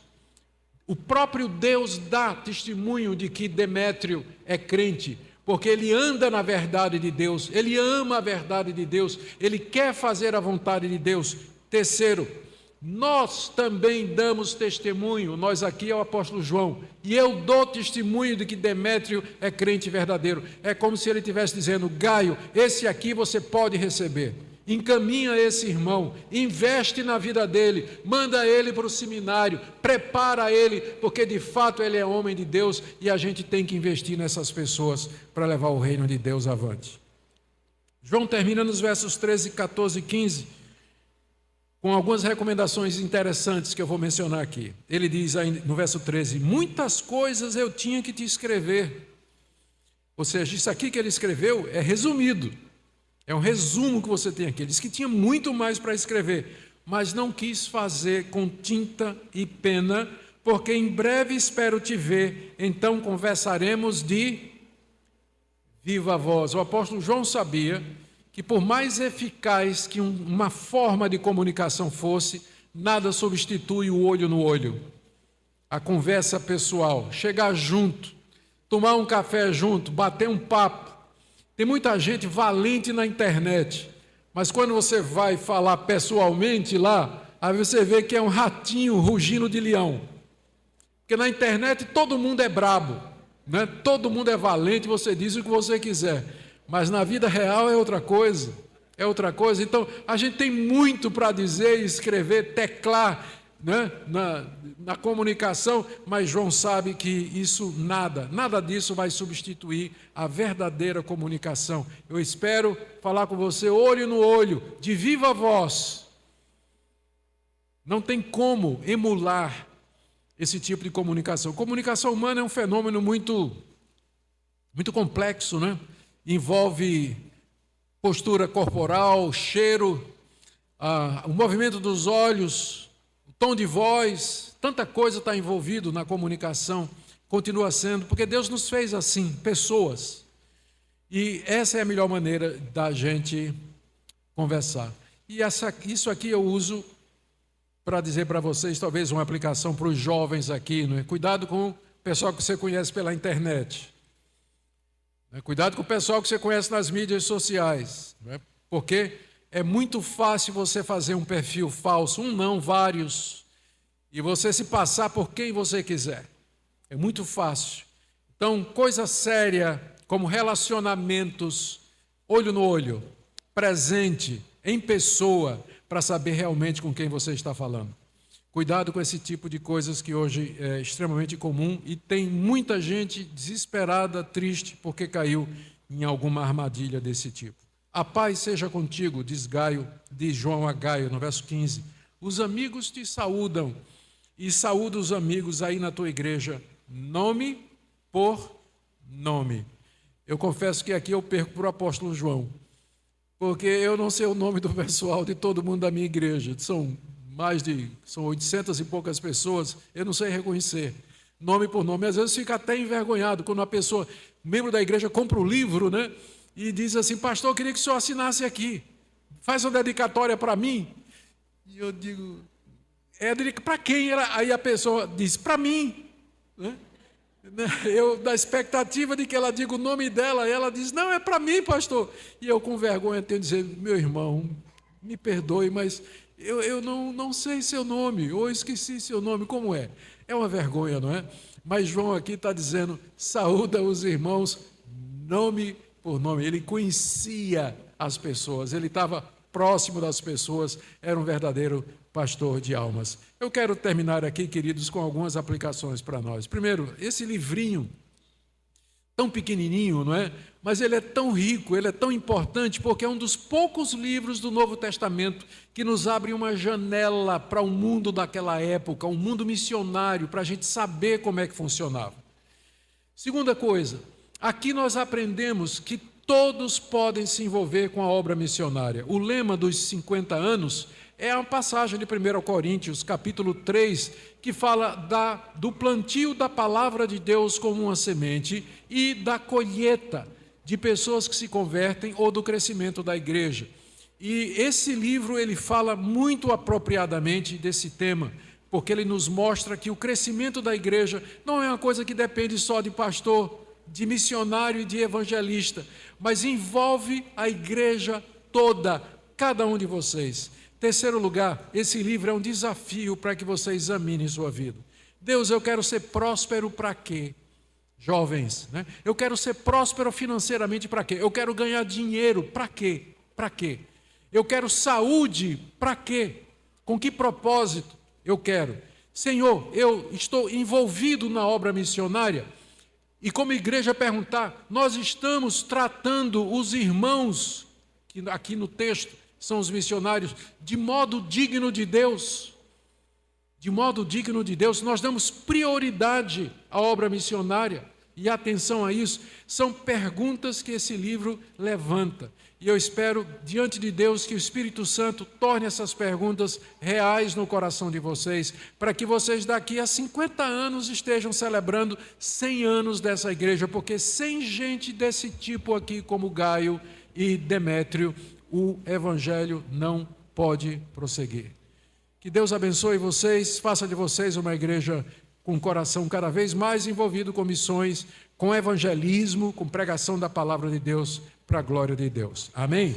Speaker 1: O próprio Deus dá testemunho de que Demétrio é crente, porque ele anda na verdade de Deus, ele ama a verdade de Deus, ele quer fazer a vontade de Deus. Terceiro, nós também damos testemunho, nós aqui é o apóstolo João, e eu dou testemunho de que Demétrio é crente verdadeiro. É como se ele estivesse dizendo: Gaio, esse aqui você pode receber. Encaminha esse irmão, investe na vida dele, manda ele para o seminário, prepara ele, porque de fato ele é homem de Deus e a gente tem que investir nessas pessoas para levar o reino de Deus avante. João termina nos versos 13, 14 e 15 com algumas recomendações interessantes que eu vou mencionar aqui. Ele diz aí no verso 13: muitas coisas eu tinha que te escrever. Ou seja, isso aqui que ele escreveu é resumido. É um resumo que você tem aqui. Ele diz que tinha muito mais para escrever, mas não quis fazer com tinta e pena, porque em breve espero te ver, então conversaremos de viva voz. O apóstolo João sabia que por mais eficaz que uma forma de comunicação fosse, nada substitui o olho no olho. A conversa pessoal, chegar junto, tomar um café junto, bater um papo. Tem muita gente valente na internet, mas quando você vai falar pessoalmente lá, aí você vê que é um ratinho rugindo de leão. Porque na internet todo mundo é brabo, né? Todo mundo é valente, você diz o que você quiser. Mas na vida real é outra coisa, Então, a gente tem muito para dizer, escrever, teclar, né, na comunicação, mas João sabe que isso nada disso vai substituir a verdadeira comunicação. Eu espero falar com você olho no olho, de viva voz. Não tem como emular esse tipo de comunicação. Comunicação humana é um fenômeno muito complexo, né? Envolve postura corporal, cheiro, o movimento dos olhos, o tom de voz, tanta coisa está envolvido na comunicação, continua sendo, porque Deus nos fez assim, pessoas. E essa é a melhor maneira da gente conversar. E isso aqui eu uso para dizer para vocês, talvez uma aplicação para os jovens aqui, não é? Cuidado com o pessoal que você conhece pela internet. Cuidado com o pessoal que você conhece nas mídias sociais, porque é muito fácil você fazer um perfil falso, um não, vários, e você se passar por quem você quiser. É muito fácil. Então, coisa séria como relacionamentos, olho no olho, presente, em pessoa, para saber realmente com quem você está falando. Cuidado com esse tipo de coisas que hoje é extremamente comum e tem muita gente desesperada, triste, porque caiu em alguma armadilha desse tipo. A paz seja contigo, diz João a Gaio, no verso 15. Os amigos te saúdam e saúda os amigos aí na tua igreja, nome por nome. Eu confesso que aqui eu perco para o apóstolo João, porque eu não sei o nome do pessoal de todo mundo da minha igreja. São 800 e poucas pessoas, eu não sei reconhecer, nome por nome. Às vezes fica até envergonhado quando uma pessoa, membro da igreja, compra um livro, e diz assim: pastor, eu queria que o senhor assinasse aqui, faz uma dedicatória para mim. E eu digo: para quem? Aí a pessoa diz: para mim. Eu, da expectativa de que ela diga o nome dela, ela diz: não, é para mim, pastor. E eu, com vergonha, tenho que dizer: meu irmão, me perdoe, mas eu não sei seu nome, ou esqueci seu nome, como é? É uma vergonha, não é? Mas João aqui está dizendo: saúda os irmãos, nome por nome. Ele conhecia as pessoas, ele estava próximo das pessoas, era um verdadeiro pastor de almas. Eu quero terminar aqui, queridos, com algumas aplicações para nós. Primeiro, esse livrinho, tão pequenininho, não é? Mas ele é tão rico, ele é tão importante, porque é um dos poucos livros do Novo Testamento que nos abre uma janela para o mundo daquela época, um mundo missionário, para a gente saber como é que funcionava. Segunda coisa, aqui nós aprendemos que todos podem se envolver com a obra missionária. O lema dos 50 anos é uma passagem de 1 Coríntios, capítulo 3, que fala do plantio da palavra de Deus como uma semente e da colheita de pessoas que se convertem ou do crescimento da igreja. E esse livro ele fala muito apropriadamente desse tema, porque ele nos mostra que o crescimento da igreja não é uma coisa que depende só de pastor, de missionário e de evangelista, mas envolve a igreja toda, cada um de vocês. Terceiro lugar, esse livro é um desafio para que você examine sua vida. Deus, eu quero ser próspero para quê? Jovens, eu quero ser próspero financeiramente para quê? Eu quero ganhar dinheiro para quê? Para quê? Eu quero saúde para quê? Com que propósito eu quero? Senhor, eu estou envolvido na obra missionária. E como igreja perguntar, nós estamos tratando os irmãos, que aqui no texto são os missionários, de modo digno de Deus. De modo digno de Deus, nós damos prioridade à obra missionária. E atenção a isso, são perguntas que esse livro levanta. E eu espero, diante de Deus, que o Espírito Santo torne essas perguntas reais no coração de vocês, para que vocês daqui a 50 anos estejam celebrando 100 anos dessa igreja, porque sem gente desse tipo aqui, como Gaio e Demétrio, o Evangelho não pode prosseguir. Que Deus abençoe vocês, faça de vocês uma igreja com o coração cada vez mais envolvido com missões, com evangelismo, com pregação da palavra de Deus, para a glória de Deus. Amém?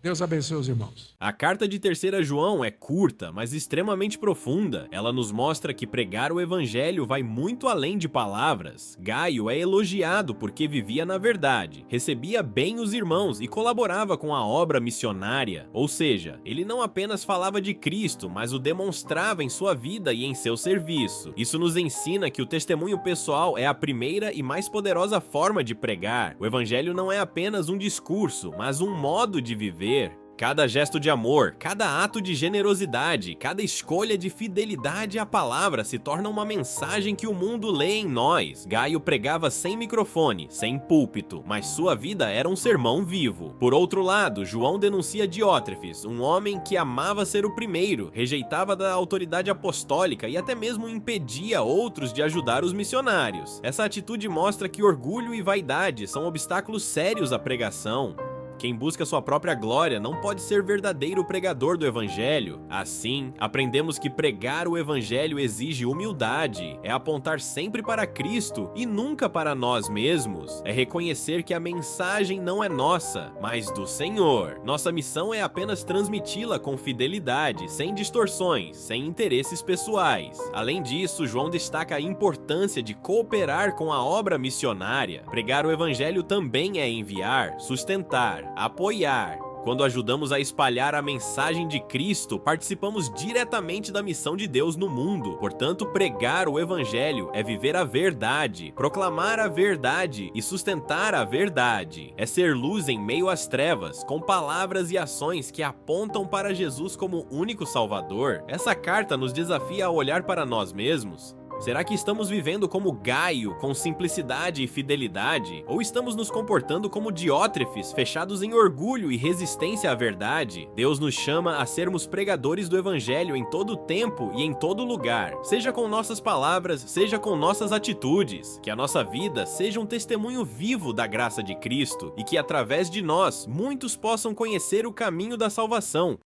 Speaker 1: Deus abençoe os irmãos.
Speaker 2: A carta de 3 João é curta, mas extremamente profunda. Ela nos mostra que pregar o evangelho vai muito além de palavras. Gaio é elogiado porque vivia na verdade, recebia bem os irmãos e colaborava com a obra missionária. Ou seja, ele não apenas falava de Cristo, mas o demonstrava em sua vida e em seu serviço. Isso nos ensina que o testemunho pessoal é a primeira e mais poderosa forma de pregar. O evangelho não é apenas um discurso, mas um modo de viver. Cada gesto de amor, cada ato de generosidade, cada escolha de fidelidade à palavra se torna uma mensagem que o mundo lê em nós. Gaio pregava sem microfone, sem púlpito, mas sua vida era um sermão vivo. Por outro lado, João denuncia Diótrefes, um homem que amava ser o primeiro, rejeitava da autoridade apostólica e até mesmo impedia outros de ajudar os missionários. Essa atitude mostra que orgulho e vaidade são obstáculos sérios à pregação. Quem busca sua própria glória não pode ser verdadeiro pregador do evangelho. Assim, aprendemos que pregar o evangelho exige humildade, é apontar sempre para Cristo e nunca para nós mesmos. É reconhecer que a mensagem não é nossa, mas do Senhor. Nossa missão é apenas transmiti-la com fidelidade, sem distorções, sem interesses pessoais. Além disso, João destaca a importância de cooperar com a obra missionária. Pregar o evangelho também é enviar, sustentar, apoiar. Quando ajudamos a espalhar a mensagem de Cristo, participamos diretamente da missão de Deus no mundo. Portanto, pregar o evangelho é viver a verdade, proclamar a verdade e sustentar a verdade. É ser luz em meio às trevas, com palavras e ações que apontam para Jesus como único Salvador. Essa carta nos desafia a olhar para nós mesmos. Será que estamos vivendo como Gaio, com simplicidade e fidelidade? Ou estamos nos comportando como Diótrefes, fechados em orgulho e resistência à verdade? Deus nos chama a sermos pregadores do evangelho em todo tempo e em todo lugar, seja com nossas palavras, seja com nossas atitudes. Que a nossa vida seja um testemunho vivo da graça de Cristo e que através de nós, muitos possam conhecer o caminho da salvação,